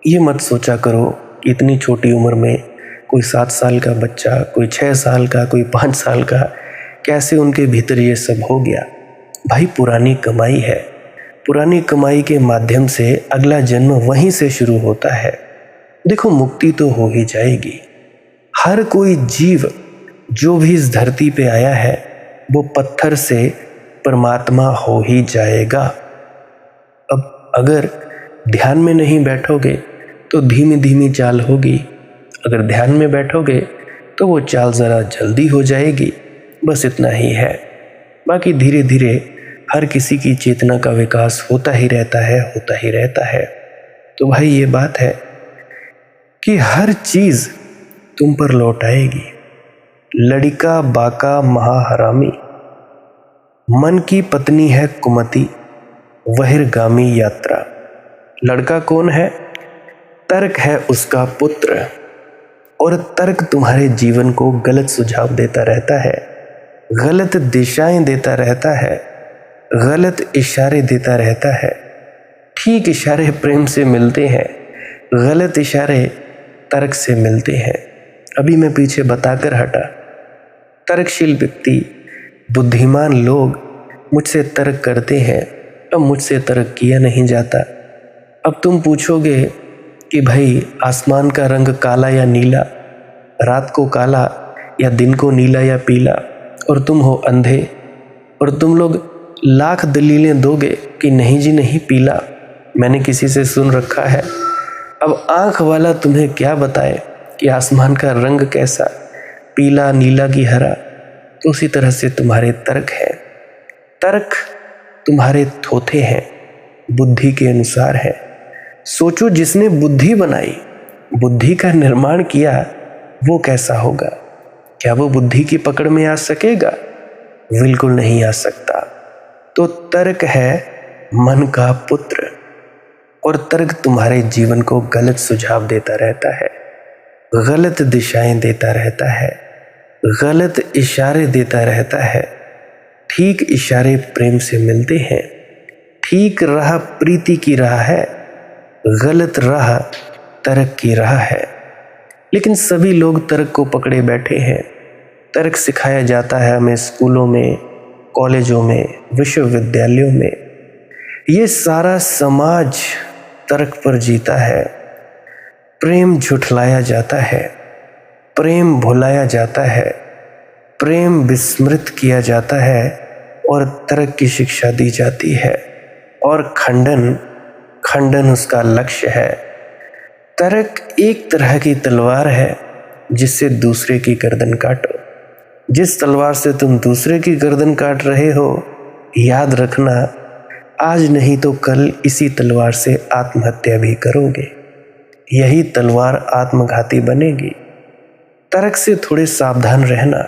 ये मत सोचा करो कि इतनी छोटी उम्र में कोई 7 साल का बच्चा, कोई 6 साल का, कोई 5 साल का, कैसे उनके भीतर ये सब हो गया। भाई पुरानी कमाई है, पुरानी कमाई के माध्यम से अगला जन्म वहीं से शुरू होता है। देखो मुक्ति तो हो ही जाएगी। हर कोई जीव जो भी इस धरती पे आया है वो पत्थर से परमात्मा हो ही जाएगा। अब अगर ध्यान में नहीं बैठोगे तो धीमी धीमी चाल होगी, अगर ध्यान में बैठोगे तो वो चाल ज़रा जल्दी हो जाएगी। बस इतना ही है। बाकी धीरे धीरे हर किसी की चेतना का विकास होता ही रहता है। तो भाई ये बात है कि हर चीज़ तुम पर लौट आएगी। लड़का बाका महाहरामी, मन की पत्नी है कुमति, बहिर्गामी यात्रा। लड़का कौन है? तर्क है उसका पुत्र, और तर्क तुम्हारे जीवन को गलत सुझाव देता रहता है, गलत दिशाएं देता रहता है, गलत इशारे देता रहता है। ठीक इशारे प्रेम से मिलते हैं, गलत इशारे तर्क से मिलते हैं। अभी मैं पीछे बताकर हटा। तर्कशील व्यक्ति, बुद्धिमान लोग मुझसे तर्क करते हैं, अब मुझसे तर्क किया नहीं जाता। अब तुम पूछोगे कि भाई आसमान का रंग काला या नीला, रात को काला या दिन को नीला या पीला, और तुम हो अंधे, और तुम लोग लाख दलीलें दोगे कि नहीं जी नहीं पीला, मैंने किसी से सुन रखा है। अब आँख वाला तुम्हें क्या बताए कि आसमान का रंग कैसा, पीला नीला की हरा। तो उसी तरह से तुम्हारे तर्क है, तर्क तुम्हारे थोथे हैं, बुद्धि के अनुसार है। सोचो जिसने बुद्धि बनाई, बुद्धि का निर्माण किया, वो कैसा होगा? क्या वो बुद्धि की पकड़ में आ सकेगा? बिल्कुल नहीं आ सकता। तो तर्क है मन का पुत्र, और तर्क तुम्हारे जीवन को गलत सुझाव देता रहता है, गलत दिशाएं देता रहता है, गलत इशारे देता रहता है। ठीक इशारे प्रेम से मिलते हैं, ठीक राह प्रीति की राह है, गलत राह तर्क की राह है। लेकिन सभी लोग तर्क को पकड़े बैठे हैं। तर्क सिखाया जाता है हमें स्कूलों में, कॉलेजों में, विश्वविद्यालयों में। ये सारा समाज तर्क पर जीता है। प्रेम झुठलाया जाता है, प्रेम भुलाया जाता है, प्रेम विस्मृत किया जाता है, और तर्क की शिक्षा दी जाती है, और खंडन उसका लक्ष्य है। तर्क एक तरह की तलवार है जिससे दूसरे की गर्दन काटो। जिस तलवार से तुम दूसरे की गर्दन काट रहे हो, याद रखना, आज नहीं तो कल इसी तलवार से आत्महत्या भी करोगे। यही तलवार आत्मघाती बनेगी। तर्क से थोड़े सावधान रहना।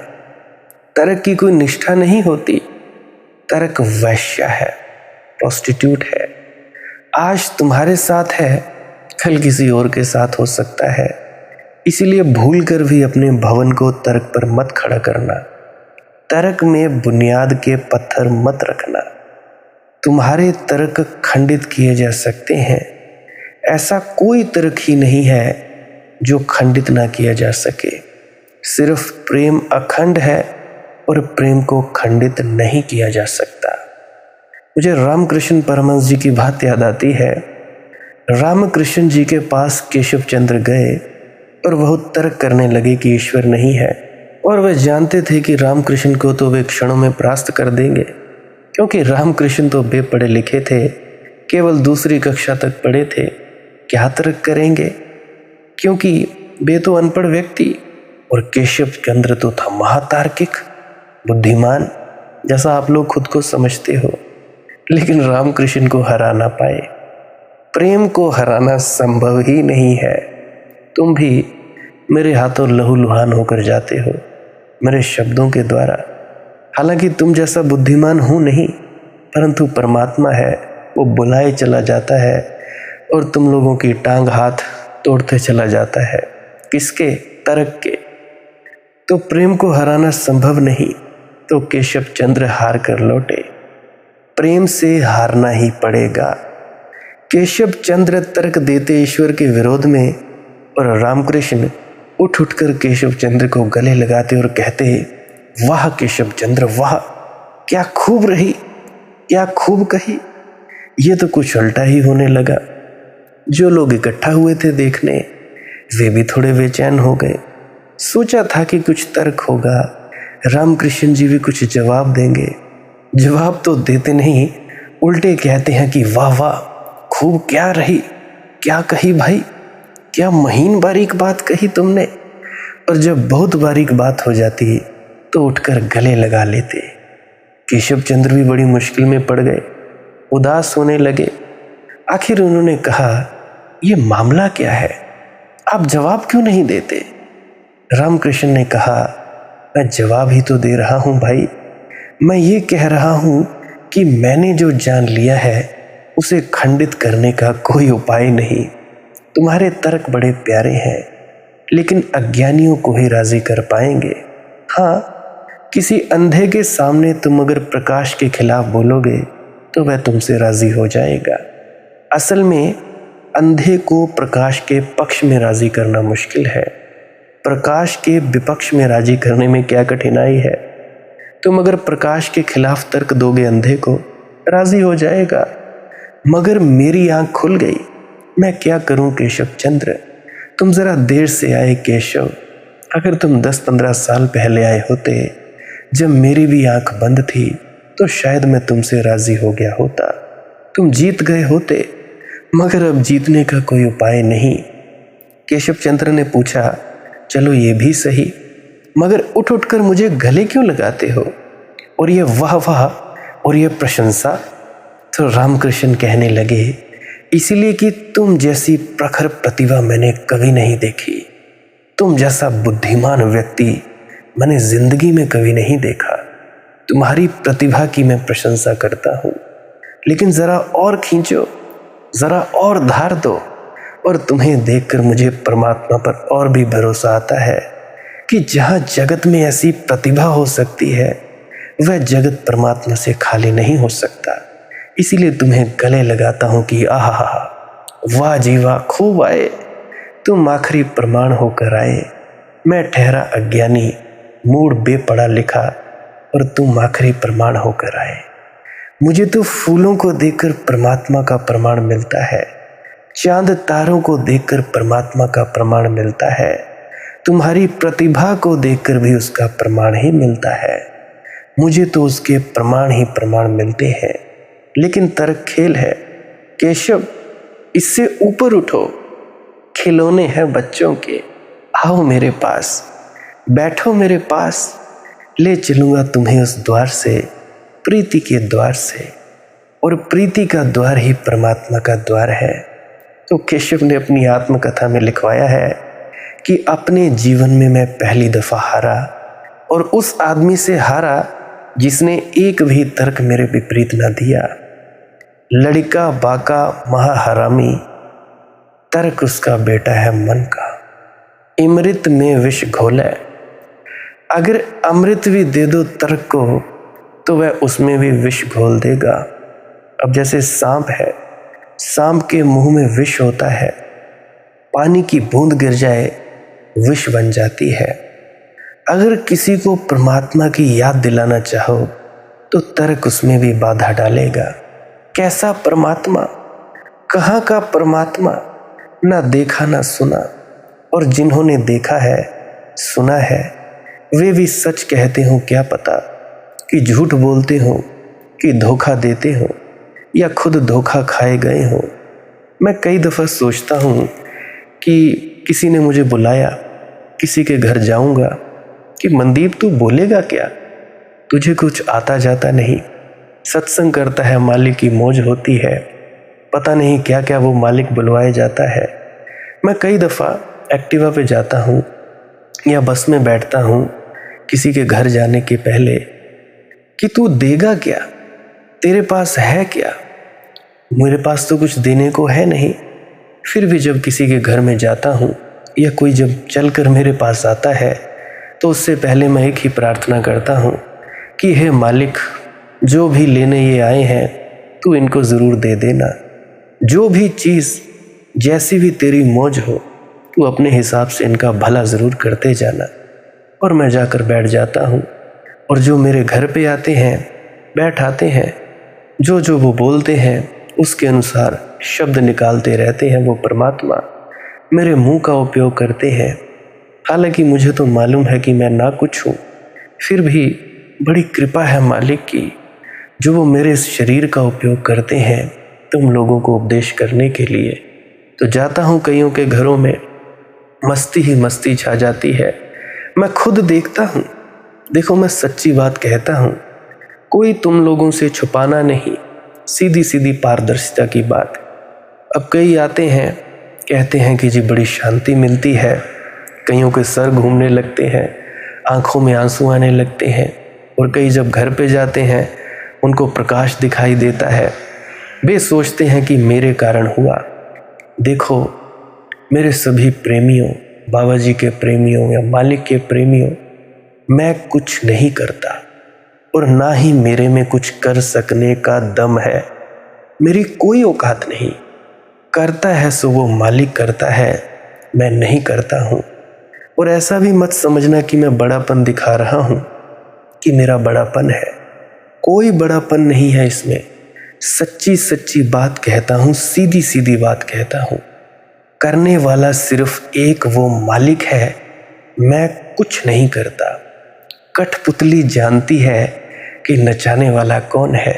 तर्क की कोई निष्ठा नहीं होती। तर्क वैश्य है, प्रोस्टिट्यूट है। आज तुम्हारे साथ है, कल किसी और के साथ हो सकता है। इसीलिए भूल कर भी अपने भवन को तर्क पर मत खड़ा करना। तर्क में बुनियाद के पत्थर मत रखना। तुम्हारे तर्क खंडित किए जा सकते हैं। ऐसा कोई तर्क ही नहीं है जो खंडित ना किया जा सके। सिर्फ प्रेम अखंड है और प्रेम को खंडित नहीं किया जा सकता। मुझे रामकृष्ण परमहंस जी की बात याद आती है। रामकृष्ण जी के पास केशव चंद्र गए और वह तर्क करने लगे कि ईश्वर नहीं है, और वे जानते थे कि रामकृष्ण को तो वे क्षणों में परास्त कर देंगे, क्योंकि रामकृष्ण तो बेपढ़े लिखे थे, केवल दूसरी कक्षा तक पढ़े थे। क्या तर्क करेंगे, क्योंकि वे तो अनपढ़ व्यक्ति, और केशव चंद्र तो था महातार्किक, बुद्धिमान, जैसा आप लोग खुद को समझते हो। लेकिन रामकृष्ण को हरा ना पाए। प्रेम को हराना संभव ही नहीं है। तुम भी मेरे हाथों लहूलुहान होकर जाते हो, मेरे शब्दों के द्वारा। हालांकि तुम जैसा बुद्धिमान हूं नहीं, परंतु परमात्मा है, वो बुलाए चला जाता है और तुम लोगों की टांग हाथ तोड़ते चला जाता है। किसके? तर्क के। तो प्रेम को हराना संभव नहीं, तो केशव चंद्र हार कर लौटे। प्रेम से हारना ही पड़ेगा। केशव चंद्र तर्क देते ईश्वर के विरोध में, और रामकृष्ण उठ उठकर केशव चंद्र को गले लगाते और कहते, वाह केशव चंद्र वाह, क्या खूब रही, क्या खूब कही। ये तो कुछ उल्टा ही होने लगा। जो लोग इकट्ठा हुए थे देखने, वे भी थोड़े बेचैन हो गए। सोचा था कि कुछ तर्क होगा, रामकृष्ण जी भी कुछ जवाब देंगे। जवाब तो देते नहीं, उल्टे कहते हैं कि वाह वाह, खूब क्या रही, क्या कही भाई, क्या महीन बारीक बात कही तुमने। और जब बहुत बारीक बात हो जाती तो उठकर गले लगा लेते। केशव चंद्र भी बड़ी मुश्किल में पड़ गए, उदास होने लगे। आखिर उन्होंने कहा, ये मामला क्या है, आप जवाब क्यों नहीं देते? रामकृष्ण ने कहा, मैं जवाब ही तो दे रहा हूं भाई। मैं ये कह रहा हूं कि मैंने जो जान लिया है उसे खंडित करने का कोई उपाय नहीं। तुम्हारे तर्क बड़े प्यारे हैं, लेकिन अज्ञानियों को ही राजी कर पाएंगे। हाँ, किसी अंधे के सामने तुम अगर प्रकाश के खिलाफ बोलोगे तो वह तुमसे राजी हो जाएगा। असल में अंधे को प्रकाश के पक्ष में राजी करना मुश्किल है। प्रकाश के विपक्ष में राजी करने में क्या कठिनाई है। तुम अगर प्रकाश के खिलाफ तर्क दोगे अंधे को, राजी हो जाएगा। मगर मेरी आंख खुल गई। मैं क्या करूं केशव चंद्र, तुम जरा देर से आए केशव। अगर तुम 10-15 साल पहले आए होते, जब मेरी भी आंख बंद थी, तो शायद मैं तुमसे राजी हो गया होता। तुम जीत गए होते, मगर अब जीतने का कोई उपाय नहीं। केशव चंद्र ने पूछा, चलो ये भी सही, मगर उठ उठकर मुझे गले क्यों लगाते हो, और ये वाह वाह और ये प्रशंसा? तो रामकृष्ण कहने लगे, इसलिए कि तुम जैसी प्रखर प्रतिभा मैंने कभी नहीं देखी। तुम जैसा बुद्धिमान व्यक्ति मैंने जिंदगी में कभी नहीं देखा। तुम्हारी प्रतिभा की मैं प्रशंसा करता हूँ, लेकिन जरा और खींचो, जरा और धार दो, और तुम्हें देखकर मुझे परमात्मा पर और भी भरोसा आता है कि जहाँ जगत में ऐसी प्रतिभा हो सकती है, वह जगत परमात्मा से खाली नहीं हो सकता। इसीलिए तुम्हें गले लगाता हूँ कि आहा, वाह जी वाह, खूब आए, तुम आखिरी प्रमाण होकर आए। मैं ठहरा अज्ञानी, मूड बेपढ़ा लिखा, और तुम आखिरी प्रमाण होकर आए। मुझे तो फूलों को देखकर परमात्मा का प्रमाण मिलता है, चांद तारों को देखकर परमात्मा का प्रमाण मिलता है, तुम्हारी प्रतिभा को देखकर भी उसका प्रमाण ही मिलता है। मुझे तो उसके प्रमाण ही प्रमाण मिलते हैं। लेकिन तर्क खेल है केशव, इससे ऊपर उठो। खिलौने हैं बच्चों के, आओ मेरे पास, बैठो मेरे पास, ले चलूंगा तुम्हें उस द्वार से, प्रीति के द्वार से, और प्रीति का द्वार ही परमात्मा का द्वार है। तो केशव ने अपनी आत्मकथा में लिखवाया है कि अपने जीवन में मैं पहली दफा हारा, और उस आदमी से हारा जिसने एक भी तर्क मेरे विपरीत न दिया। लड़का बाका महाहरामी, तर्क उसका बेटा है मन का। अमृत में विष घोले, अगर अमृत भी दे दो तर्क को तो वह उसमें भी विष घोल देगा। अब जैसे सांप है, सांप के मुंह में विष होता है, पानी की बूंद गिर जाए विष बन जाती है। अगर किसी को परमात्मा की याद दिलाना चाहो तो तर्क उसमें भी बाधा डालेगा। कैसा परमात्मा, कहाँ का परमात्मा, ना देखा ना सुना, और जिन्होंने देखा है सुना है वे भी सच कहते हो क्या पता, कि झूठ बोलते हो कि धोखा देते हो या खुद धोखा खाए गए हो। मैं कई दफ़ा सोचता हूँ कि किसी ने मुझे बुलाया, किसी के घर जाऊँगा कि मनदीप तू बोलेगा क्या, तुझे कुछ आता जाता नहीं, सत्संग करता है, मालिक की मौज होती है, पता नहीं क्या क्या वो मालिक बुलवाए जाता है। मैं कई दफ़ा एक्टिवा पे जाता हूँ या बस में बैठता हूँ किसी के घर जाने के पहले कि तू देगा क्या, तेरे पास है क्या। मेरे पास तो कुछ देने को है नहीं, फिर भी जब किसी के घर में जाता हूँ या कोई जब चलकर मेरे पास आता है तो उससे पहले मैं एक ही प्रार्थना करता हूँ कि हे मालिक, जो भी लेने ये आए हैं तू इनको ज़रूर दे देना। जो भी चीज़ जैसी भी तेरी मौज हो तू अपने हिसाब से इनका भला ज़रूर करते जाना। और मैं जाकर बैठ जाता हूँ, और जो मेरे घर पे आते हैं बैठाते हैं, जो जो वो बोलते हैं उसके अनुसार शब्द निकालते रहते हैं। वो परमात्मा मेरे मुंह का उपयोग करते हैं। हालांकि मुझे तो मालूम है कि मैं ना कुछ हूँ, फिर भी बड़ी कृपा है मालिक की, जो वो मेरे इस शरीर का उपयोग करते हैं तुम लोगों को उपदेश करने के लिए। तो जाता हूँ कईयों के घरों में, मस्ती ही मस्ती छा जाती है। मैं खुद देखता हूँ, देखो मैं सच्ची बात कहता हूँ, कोई तुम लोगों से छुपाना नहीं, सीधी सीधी पारदर्शिता की बात। अब कई आते हैं कहते हैं कि जी बड़ी शांति मिलती है, कईयों के सर घूमने लगते हैं, आंखों में आंसू आने लगते हैं, और कई जब घर पे जाते हैं उनको प्रकाश दिखाई देता है। वे सोचते हैं कि मेरे कारण हुआ। देखो मेरे सभी प्रेमियों, बाबा जी के प्रेमियों या मालिक के प्रेमियों, मैं कुछ नहीं करता और ना ही मेरे में कुछ कर सकने का दम है। मेरी कोई औकात नहीं, करता है सो वो मालिक करता है, मैं नहीं करता हूँ। और ऐसा भी मत समझना कि मैं बड़ापन दिखा रहा हूँ कि मेरा बड़ापन है, कोई बड़ापन नहीं है इसमें। सच्ची सच्ची बात कहता हूँ, सीधी सीधी बात कहता हूँ। करने वाला सिर्फ एक वो मालिक है, मैं कुछ नहीं करता। कठपुतली जानती है कि नचाने वाला कौन है,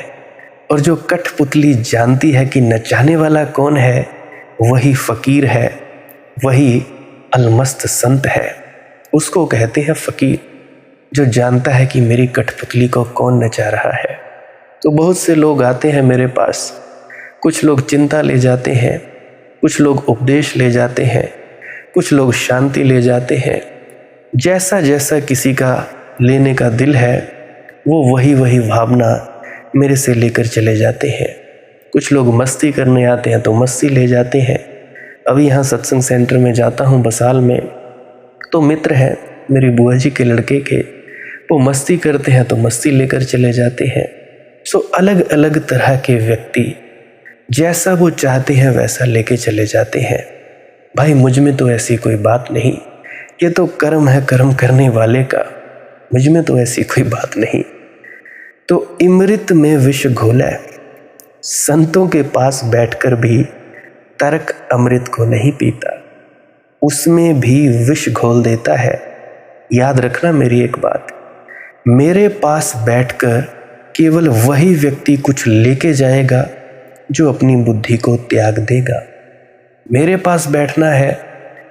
और जो कठपुतली जानती है कि नचाने वाला कौन है वही फकीर है, वही अलमस्त संत है। उसको कहते हैं फकीर, जो जानता है कि मेरी कठपुतली को कौन नचा रहा है। तो बहुत से लोग आते हैं मेरे पास, कुछ लोग चिंता ले जाते हैं, कुछ लोग उपदेश ले जाते हैं, कुछ लोग शांति ले जाते हैं। जैसा जैसा किसी का लेने का दिल है वो वही वही भावना मेरे से लेकर चले जाते हैं। कुछ लोग मस्ती करने आते हैं तो मस्ती ले जाते हैं। अभी यहाँ सत्संग सेंटर में जाता हूँ बसाल में, तो मित्र हैं मेरी बुआ जी के लड़के के, वो मस्ती करते हैं तो मस्ती लेकर चले जाते हैं। सो अलग अलग तरह के व्यक्ति जैसा वो चाहते हैं वैसा लेके चले जाते हैं। भाई मुझ में तो ऐसी कोई बात नहीं, ये तो कर्म है कर्म करने वाले का, मुझ में तो ऐसी कोई बात नहीं। तो अमृत में विष घोला है, संतों के पास बैठकर भी तर्क अमृत को नहीं पीता, उसमें भी विष घोल देता है। याद रखना मेरी एक बात, मेरे पास बैठकर केवल वही व्यक्ति कुछ लेके जाएगा जो अपनी बुद्धि को त्याग देगा। मेरे पास बैठना है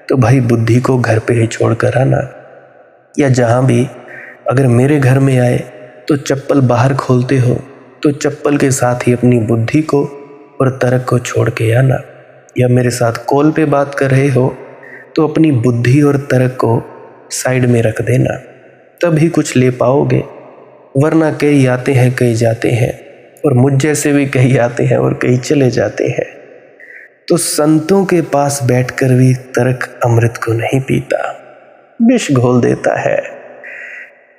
तो भाई बुद्धि को घर पे ही छोड़ कर आना, या जहाँ भी अगर मेरे घर में आए तो चप्पल बाहर खोलते हो तो चप्पल के साथ ही अपनी बुद्धि को और तर्क को छोड़ के आना, या मेरे साथ कॉल पे बात कर रहे हो तो अपनी बुद्धि और तर्क को साइड में रख देना, तभी कुछ ले पाओगे। वरना कई आते हैं कई जाते हैं, और मुझ जैसे भी कई आते हैं और कई चले जाते हैं। तो संतों के पास बैठकर भी तर्क अमृत को नहीं पीता, विष घोल देता है।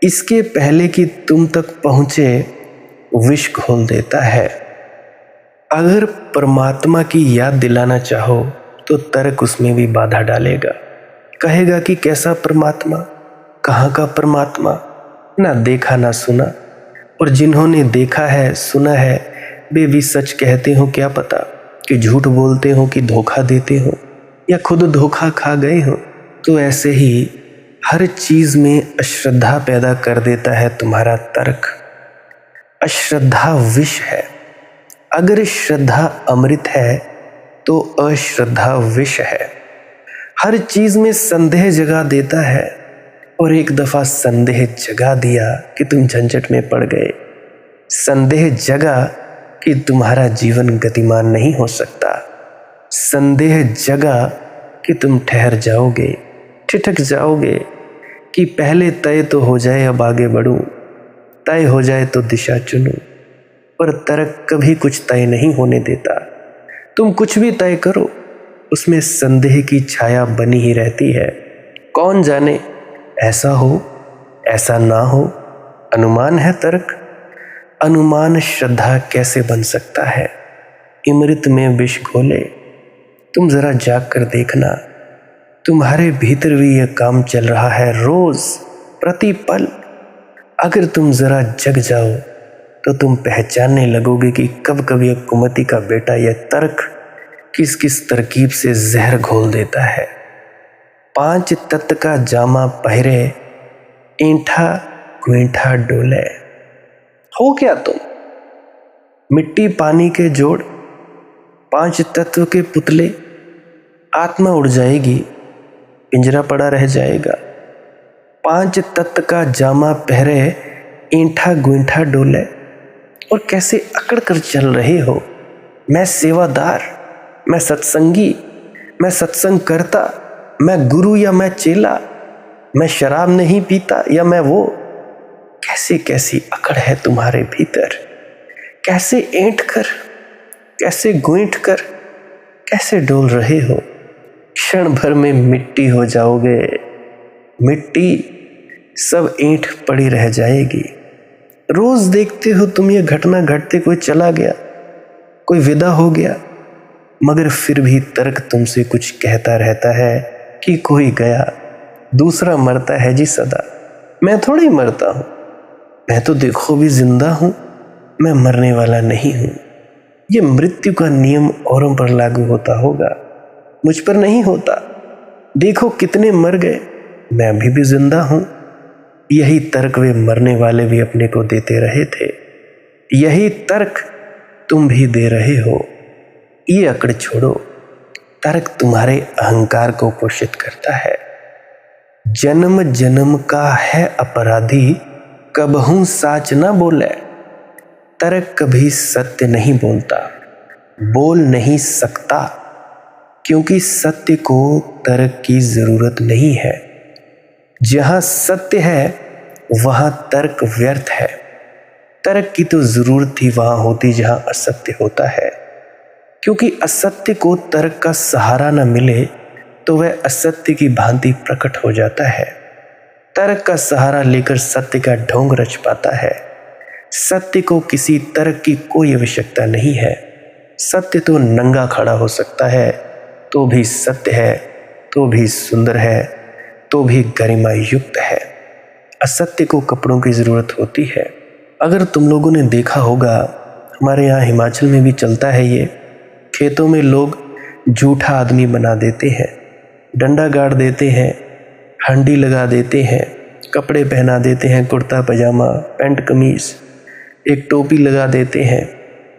इसके पहले कि तुम तक पहुंचे विष घोल देता है। अगर परमात्मा की याद दिलाना चाहो तो तर्क उसमें भी बाधा डालेगा, कहेगा कि कैसा परमात्मा, कहाँ का परमात्मा, ना देखा ना सुना। और जिन्होंने देखा है सुना है वे भी सच कहते हो क्या पता, कि झूठ बोलते हो कि धोखा देते हो, या खुद धोखा खा गए हो। तो ऐसे ही हर चीज में अश्रद्धा पैदा कर देता है तुम्हारा तर्क। अश्रद्धा विष है। अगर श्रद्धा अमृत है तो अश्रद्धा विष है। हर चीज में संदेह जगा देता है, और एक दफा संदेह जगा दिया कि तुम झंझट में पड़ गए, संदेह जगा कि तुम्हारा जीवन गतिमान नहीं हो सकता, संदेह जगा कि तुम ठहर जाओगे, ठिठक जाओगे, कि पहले तय तो हो जाए अब आगे बढ़ूं, तय हो जाए तो दिशा चुनूं। पर तर्क कभी कुछ तय नहीं होने देता। तुम कुछ भी तय करो उसमें संदेह की छाया बनी ही रहती है। कौन जाने ऐसा हो ऐसा ना हो, अनुमान है तर्क। अनुमान श्रद्धा कैसे बन सकता है? अमृत में विष घोले। तुम जरा जाग कर देखना, तुम्हारे भीतर भी यह काम चल रहा है रोज प्रतिपल। अगर तुम जरा जग जाओ तो तुम पहचानने लगोगे कि कब कब यह कुमति का बेटा यह तर्क किस किस तरकीब से जहर घोल देता है। 5 तत्व का जामा पहरे, ऐंठा गुएंठा डोले। हो क्या तुम? मिट्टी पानी के जोड़, 5 तत्व के पुतले। आत्मा उड़ जाएगी, पिंजरा पड़ा रह जाएगा। 5 तत्व का जामा पहरे, ऐंठा गुएंठा डोले। और कैसे अकड़ कर चल रहे हो, मैं सेवादार, मैं सत्संगी, मैं सत्संग करता, मैं गुरु या मैं चेला, मैं शराब नहीं पीता या मैं वो। कैसे कैसी अकड़ है तुम्हारे भीतर, कैसे ऐंठ कर, कैसे गुएंठ कर, कैसे डोल रहे हो। क्षण भर में मिट्टी हो जाओगे, मिट्टी सब ऐंठ पड़ी रह जाएगी। रोज देखते हो तुम ये घटना घटते, कोई चला गया, कोई विदा हो गया, मगर फिर भी तर्क तुमसे कुछ कहता रहता है कि कोई गया, दूसरा मरता है जी सदा। मैं थोड़ी मरता हूं, मैं तो देखो भी जिंदा हूं, मैं मरने वाला नहीं हूं। ये मृत्यु का नियम औरों पर लागू होता होगा, मुझ पर नहीं होता। देखो कितने मर गए, मैं अभी भी जिंदा हूं। यही तर्क वे मरने वाले भी अपने को देते रहे थे, यही तर्क तुम भी दे रहे हो। ये अकड़ छोड़ो, तर्क तुम्हारे अहंकार को पोषित करता है। जन्म जन्म का है अपराधी, कबहू साच ना बोले। तर्क कभी सत्य नहीं बोलता, बोल नहीं सकता, क्योंकि सत्य को तर्क की जरूरत नहीं है। जहां सत्य है वहां तर्क व्यर्थ है। तर्क की तो जरूरत ही वहां होती जहां असत्य होता है, क्योंकि असत्य को तर्क का सहारा न मिले तो वह असत्य की भांति प्रकट हो जाता है। तर्क का सहारा लेकर सत्य का ढोंग रच पाता है। सत्य को किसी तर्क की कोई आवश्यकता नहीं है। सत्य तो नंगा खड़ा हो सकता है तो भी सत्य है, तो भी सुंदर है, तो भी गरिमा युक्त है। असत्य को कपड़ों की जरूरत होती है। अगर तुम लोगों ने देखा होगा, हमारे यहाँ हिमाचल में भी चलता है ये, खेतों में लोग झूठा आदमी बना देते हैं, डंडा गाड़ देते हैं, हंडी लगा देते हैं, कपड़े पहना देते हैं, कुर्ता पजामा पैंट कमीज, एक टोपी लगा देते हैं,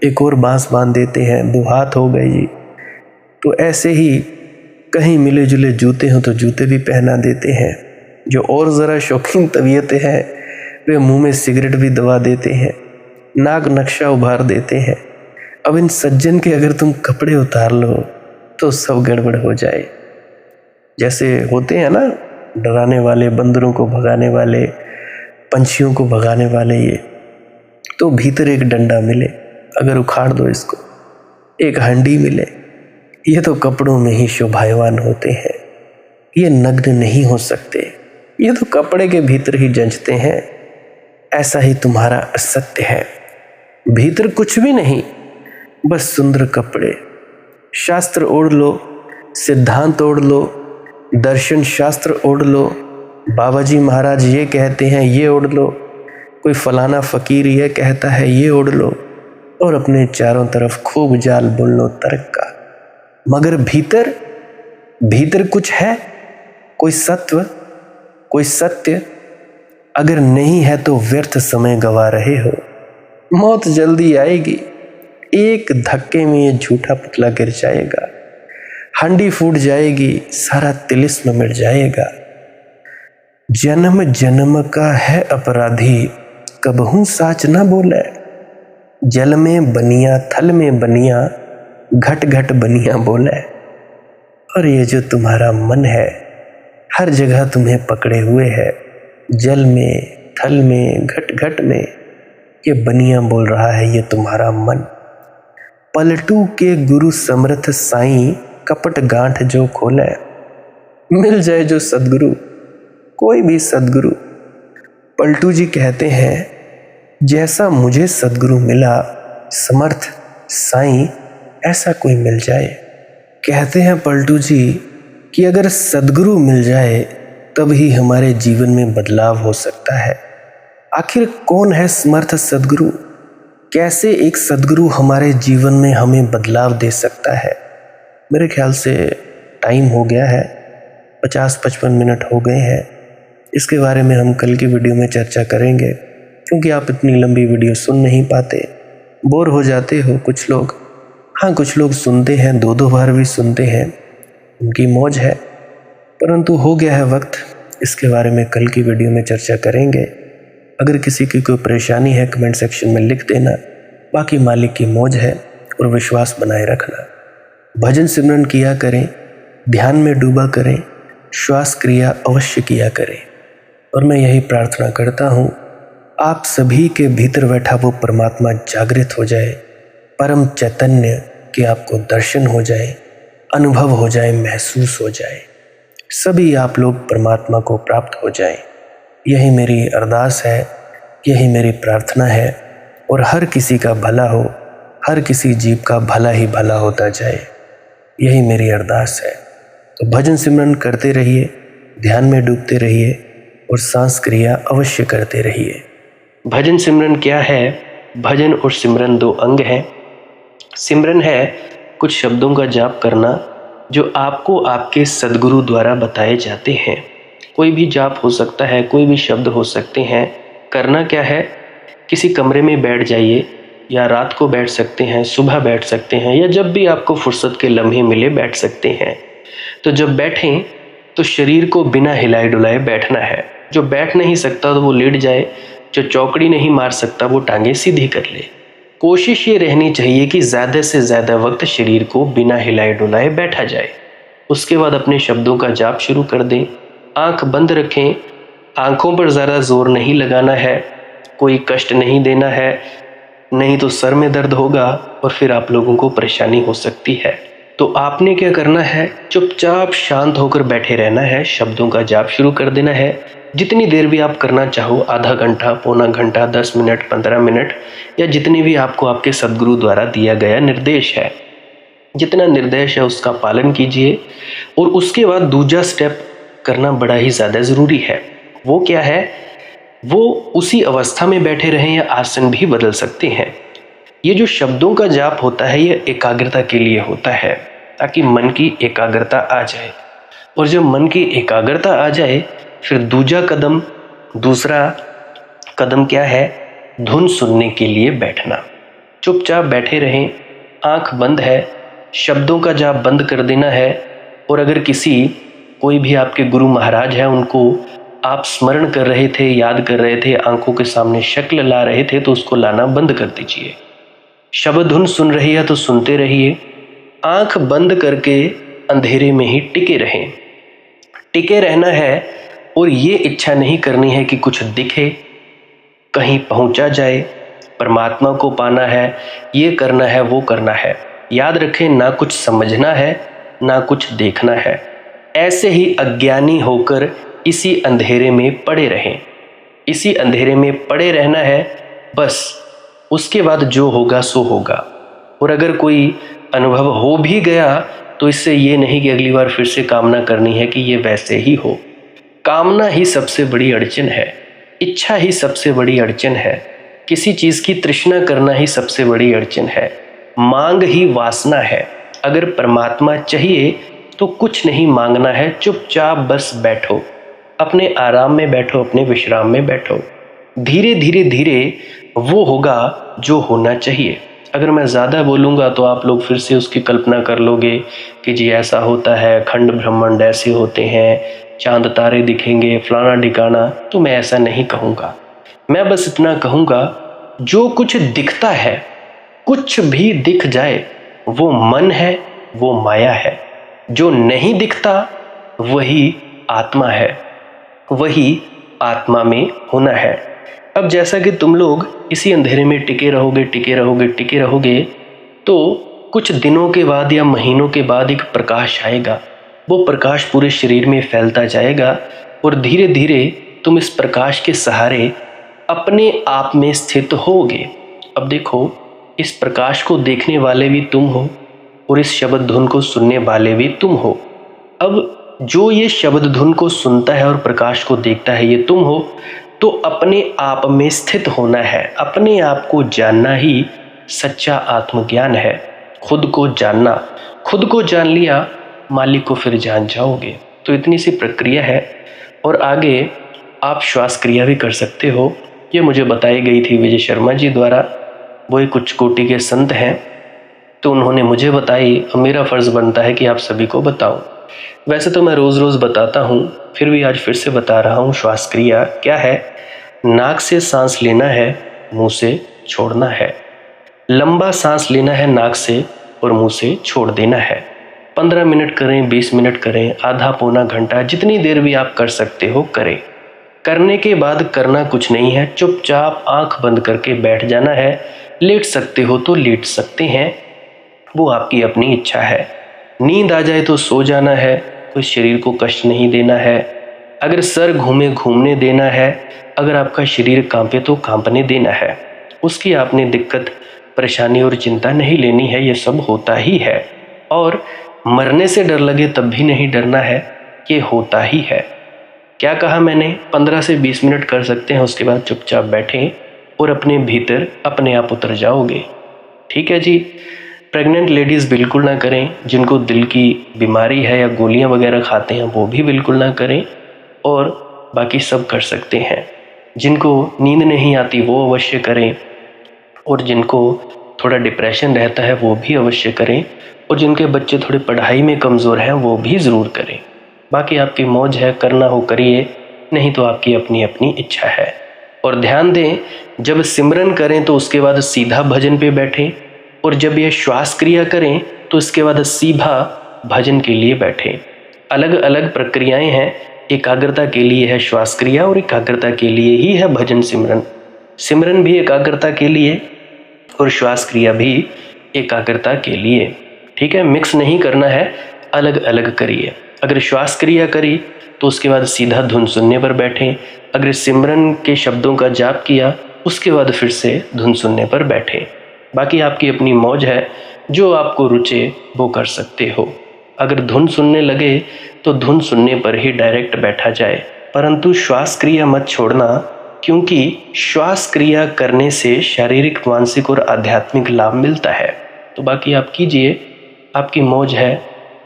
एक और बांस बांध देते हैं, 2 हाथ हो गए जी। तो ऐसे ही कहीं मिले जुले जूते हो तो जूते भी पहना देते हैं। जो और ज़रा शौकीन तबीयतें हैं वे मुंह में सिगरेट भी दबा देते हैं, नाक नक्शा उभार देते हैं। अब इन सज्जन के अगर तुम कपड़े उतार लो तो सब गड़बड़ हो जाए। जैसे होते हैं ना डराने वाले, बंदरों को भगाने वाले, पंछियों को भगाने वाले, ये तो भीतर एक डंडा मिले, अगर उखाड़ दो इसको, एक हंडी मिले, ये तो कपड़ों में ही शोभायमान होते हैं, ये नग्न नहीं हो सकते, ये तो कपड़े के भीतर ही जंचते हैं। ऐसा ही तुम्हारा असत्य है, भीतर कुछ भी नहीं, बस सुंदर कपड़े। शास्त्र ओढ़ लो, सिद्धांत ओढ़ लो, दर्शन शास्त्र ओढ़ लो, बाबा जी महाराज ये कहते हैं ये ओढ़ लो, कोई फलाना फकीर ये कहता है ये ओढ़ लो, और अपने चारों तरफ खूब जाल बुन लो तर्क का। मगर भीतर भीतर कुछ है, कोई सत्व, कोई सत्य अगर नहीं है तो व्यर्थ समय गवा रहे हो। मौत जल्दी आएगी, एक धक्के में ये झूठा पुतला गिर जाएगा, हंडी फूट जाएगी, सारा तिलिस्म मिट जाएगा। जन्म जन्म का है अपराधी, कबहू साच ना बोले, जल में बनिया थल में बनिया, घट घट बनिया बोले। और ये जो तुम्हारा मन है हर जगह तुम्हें पकड़े हुए है, जल में, थल में, घट घट में, ये बनिया बोल रहा है ये तुम्हारा मन। पलटू के गुरु समर्थ साईं, कपट गांठ जो खोले। मिल जाए जो सदगुरु, कोई भी सदगुरु। पलटू जी कहते हैं जैसा मुझे सदगुरु मिला, समर्थ साईं, ऐसा कोई मिल जाए। कहते हैं पलटू जी कि अगर सदगुरु मिल जाए तब ही हमारे जीवन में बदलाव हो सकता है। आखिर कौन है समर्थ सदगुरु? कैसे एक सदगुरु हमारे जीवन में हमें बदलाव दे सकता है? मेरे ख्याल से टाइम हो गया है, 50-55 मिनट हो गए हैं। इसके बारे में हम कल की वीडियो में चर्चा करेंगे, क्योंकि आप इतनी लंबी वीडियो सुन नहीं पाते, बोर हो जाते हो कुछ लोग। हाँ, कुछ लोग सुनते हैं, 2-2 बार भी सुनते हैं, उनकी मौज है, परंतु हो गया है वक्त। इसके बारे में कल की वीडियो में चर्चा करेंगे। अगर किसी की कोई परेशानी है कमेंट सेक्शन में लिख देना, बाकी मालिक की मौज है। और विश्वास बनाए रखना, भजन सिमरन किया करें, ध्यान में डूबा करें, श्वास क्रिया अवश्य किया करें। और मैं यही प्रार्थना करता हूँ आप सभी के भीतर बैठा वो परमात्मा जागृत हो जाए, परम चैतन्य के आपको दर्शन हो जाए, अनुभव हो जाए, महसूस हो जाए, सभी आप लोग परमात्मा को प्राप्त हो जाए। यही मेरी अरदास है, यही मेरी प्रार्थना है। और हर किसी का भला हो, हर किसी जीव का भला ही भला होता जाए, यही मेरी अरदास है। तो भजन सिमरन करते रहिए, ध्यान में डूबते रहिए और सांस क्रिया अवश्य करते रहिए। भजन सिमरन क्या है? भजन और सिमरन 2 अंग हैं। सिमरन है कुछ शब्दों का जाप करना जो आपको आपके सद्गुरु द्वारा बताए जाते हैं। कोई भी जाप हो सकता है, कोई भी शब्द हो सकते हैं। करना क्या है? किसी कमरे में बैठ जाइए, या रात को बैठ सकते हैं, सुबह बैठ सकते हैं, या जब भी आपको फुर्सत के लम्हे मिले बैठ सकते हैं। तो जब बैठें तो शरीर को बिना हिलाए डुलाए बैठना है। जो बैठ नहीं सकता तो वो लेट जाए, जो चौकड़ी नहीं मार सकता वो टांगे सीधी कर ले। कोशिश ये रहनी चाहिए कि ज़्यादा से ज़्यादा वक्त शरीर को बिना हिलाए डुलाए बैठा जाए। उसके बाद अपने शब्दों का जाप शुरू कर दें। आंख बंद रखें, आंखों पर ज़्यादा जोर नहीं लगाना है, कोई कष्ट नहीं देना है, नहीं तो सर में दर्द होगा और फिर आप लोगों को परेशानी हो सकती है। तो आपने क्या करना है? चुपचाप शांत होकर बैठे रहना है, शब्दों का जाप शुरू कर देना है। जितनी देर भी आप करना चाहो, आधा घंटा, पौना घंटा, 10 मिनट, 15 मिनट, या जितनी भी आपको आपके सद्गुरु द्वारा दिया गया निर्देश है, जितना निर्देश है उसका पालन कीजिए। और उसके बाद दूसरा स्टेप करना बड़ा ही ज़्यादा ज़रूरी है। वो क्या है? वो उसी अवस्था में बैठे रहें या आसन भी बदल सकते हैं। ये जो शब्दों का जाप होता है ये एकाग्रता के लिए होता है, ताकि मन की एकाग्रता आ जाए। और जब मन की एकाग्रता आ जाए फिर दूसरा कदम क्या है? धुन सुनने के लिए बैठना। चुपचाप बैठे रहें, आंख बंद है, शब्दों का जाप बंद कर देना है। और अगर कोई भी आपके गुरु महाराज है, उनको आप स्मरण कर रहे थे, याद कर रहे थे, आंखों के सामने शक्ल ला रहे थे, तो उसको लाना बंद कर दीजिए। शब्द धुन सुन रही है तो सुनते रहिए, आंख बंद करके अंधेरे में ही टिके रहें। टिके रहना है और ये इच्छा नहीं करनी है कि कुछ दिखे, कहीं पहुंचा जाए, परमात्मा को पाना है, ये करना है, वो करना है। याद रखें, ना कुछ समझना है, ना कुछ देखना है। ऐसे ही अज्ञानी होकर इसी अंधेरे में पड़े रहें। इसी अंधेरे में पड़े रहना है बस। उसके बाद जो होगा सो होगा। और अगर कोई अनुभव हो भी गया तो इससे ये नहीं कि अगली बार फिर से कामना करनी है कि ये वैसे ही हो। कामना ही सबसे बड़ी अड़चन है, इच्छा ही सबसे बड़ी अड़चन है, किसी चीज की तृष्णा करना ही सबसे बड़ी अड़चन है, मांग ही वासना है। अगर परमात्मा चाहिए तो कुछ नहीं मांगना है, चुपचाप बस बैठो, अपने आराम में बैठो, अपने विश्राम में बैठो। धीरे धीरे धीरे वो होगा जो होना चाहिए। अगर मैं ज़्यादा बोलूँगा तो आप लोग फिर से उसकी कल्पना कर लोगे कि जी ऐसा होता है, खंड ब्रह्मांड ऐसे होते हैं, चांद तारे दिखेंगे, फलाना ढिकाना। तो मैं ऐसा नहीं कहूँगा। मैं बस इतना कहूँगा, जो कुछ दिखता है, कुछ भी दिख जाए, वो मन है, वो माया है। जो नहीं दिखता वही आत्मा है, वही आत्मा में होना है। अब जैसा कि तुम लोग इसी अंधेरे में टिके रहोगे, टिके रहोगे, टिके रहोगे, तो कुछ दिनों के बाद या महीनों के बाद एक प्रकाश आएगा। वो प्रकाश पूरे शरीर में फैलता जाएगा और धीरे धीरे तुम इस प्रकाश के सहारे अपने आप में स्थित होगे। अब देखो, इस प्रकाश को देखने वाले भी तुम हो और इस शब्द धुन को सुनने वाले भी तुम हो। अब जो ये शब्द धुन को सुनता है और प्रकाश को देखता है, ये तुम हो। तो अपने आप में स्थित होना है, अपने आप को जानना ही सच्चा आत्मज्ञान है। खुद को जानना, खुद को जान लिया, मालिक को फिर जान जाओगे। तो इतनी सी प्रक्रिया है। और आगे आप श्वास क्रिया भी कर सकते हो। ये मुझे बताई गई थी विजय शर्मा जी द्वारा। वो एक उच्च कोटि के संत हैं, तो उन्होंने मुझे बताई और मेरा फ़र्ज़ बनता है कि आप सभी को बताऊं। वैसे तो मैं रोज़ रोज़ बताता हूँ, फिर भी आज फिर से बता रहा हूँ। श्वास क्रिया क्या है? नाक से सांस लेना है, मुंह से छोड़ना है। लंबा सांस लेना है नाक से और मुंह से छोड़ देना है। 15 मिनट करें, 20 मिनट करें, आधा पौना घंटा, जितनी देर भी आप कर सकते हो करें। करने के बाद करना कुछ नहीं है, चुपचाप आंख बंद करके बैठ जाना है। लेट सकते हो तो लेट सकते हैं, वो आपकी अपनी इच्छा है। नींद आ जाए तो सो जाना है, कोई शरीर को कष्ट नहीं देना है। अगर सर घूमे घूमने देना है, अगर आपका शरीर कांपे तो कांपने देना है। उसकी आपने दिक्कत, परेशानी और चिंता नहीं लेनी है, ये सब होता ही है। और मरने से डर लगे तब भी नहीं डरना है, ये होता ही है। क्या कहा मैंने? 15 से 20 मिनट कर सकते हैं, उसके बाद चुपचाप बैठें और अपने भीतर अपने आप उतर जाओगे। ठीक है जी। प्रेग्नेंट लेडीज़ बिल्कुल ना करें, जिनको दिल की बीमारी है या गोलियां वगैरह खाते हैं वो भी बिल्कुल ना करें, और बाकी सब कर सकते हैं। जिनको नींद नहीं आती वो अवश्य करें, और जिनको थोड़ा डिप्रेशन रहता है वो भी अवश्य करें, और जिनके बच्चे थोड़े पढ़ाई में कमज़ोर हैं वो भी ज़रूर करें। बाकी आपकी मौज है, करना हो करिए, नहीं तो आपकी अपनी अपनी इच्छा है। और ध्यान दें, जब सिमरन करें तो उसके बाद सीधा भजन पे बैठें, और जब ये श्वास क्रिया करें तो इसके बाद सीधा भजन के लिए बैठें। अलग अलग प्रक्रियाएं हैं, एकाग्रता के लिए है श्वास क्रिया और एकाग्रता के लिए ही है भजन सिमरन। सिमरन भी एकाग्रता के लिए और श्वास क्रिया भी एकाग्रता के लिए। ठीक है, मिक्स नहीं करना है, अलग अलग करिए। अगर श्वास क्रिया करी तो उसके बाद सीधा धुन सुनने पर बैठें। अगर सिमरन के शब्दों का जाप किया उसके बाद फिर से धुन सुनने पर बैठें। बाकी आपकी अपनी मौज है, जो आपको रुचे वो कर सकते हो। अगर धुन सुनने लगे तो धुन सुनने पर ही डायरेक्ट बैठा जाए, परंतु श्वास क्रिया मत छोड़ना, क्योंकि श्वास क्रिया करने से शारीरिक, मानसिक और आध्यात्मिक लाभ मिलता है। तो बाकी आप कीजिए, आपकी मौज है।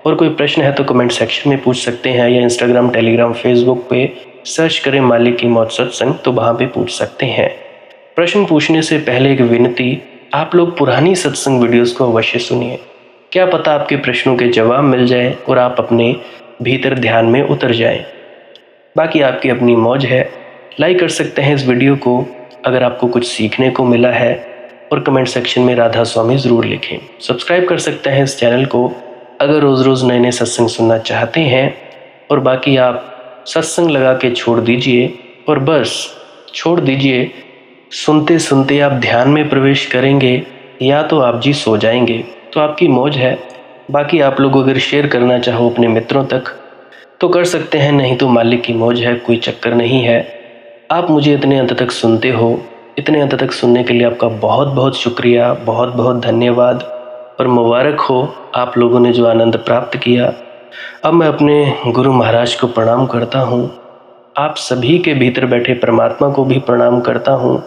और कोई प्रश्न है तो कमेंट सेक्शन में पूछ सकते हैं, या इंस्टाग्राम, टेलीग्राम, फेसबुक पे सर्च करें मालिक की मौज सत्संग, तो वहाँ पे पूछ सकते हैं। प्रश्न पूछने से पहले एक विनती, आप लोग पुरानी सत्संग वीडियोस को अवश्य सुनिए। क्या पता आपके प्रश्नों के जवाब मिल जाए और आप अपने भीतर ध्यान में उतर जाएं। बाकी आपकी अपनी मौज है। लाइक कर सकते हैं इस वीडियो को अगर आपको कुछ सीखने को मिला है, और कमेंट सेक्शन में राधा स्वामी ज़रूर लिखें। सब्सक्राइब कर सकते हैं इस चैनल को अगर रोज़ रोज़ नए नए सत्संग सुनना चाहते हैं। और बाकी आप सत्संग लगा के छोड़ दीजिए, और बस छोड़ दीजिए। सुनते सुनते आप ध्यान में प्रवेश करेंगे या तो आप जी सो जाएंगे, तो आपकी मौज है। बाकी आप लोग अगर शेयर करना चाहो अपने मित्रों तक तो कर सकते हैं, नहीं तो मालिक की मौज है, कोई चक्कर नहीं है। आप मुझे इतने अंत तक सुनते हो, इतने अंत तक सुनने के लिए आपका बहुत बहुत शुक्रिया, बहुत बहुत धन्यवाद। और मुबारक हो आप लोगों ने जो आनंद प्राप्त किया। अब मैं अपने गुरु महाराज को प्रणाम करता हूँ। आप सभी के भीतर बैठे परमात्मा को भी प्रणाम करता हूँ।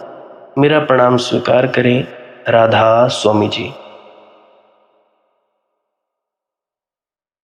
मेरा प्रणाम स्वीकार करें। राधा स्वामी जी।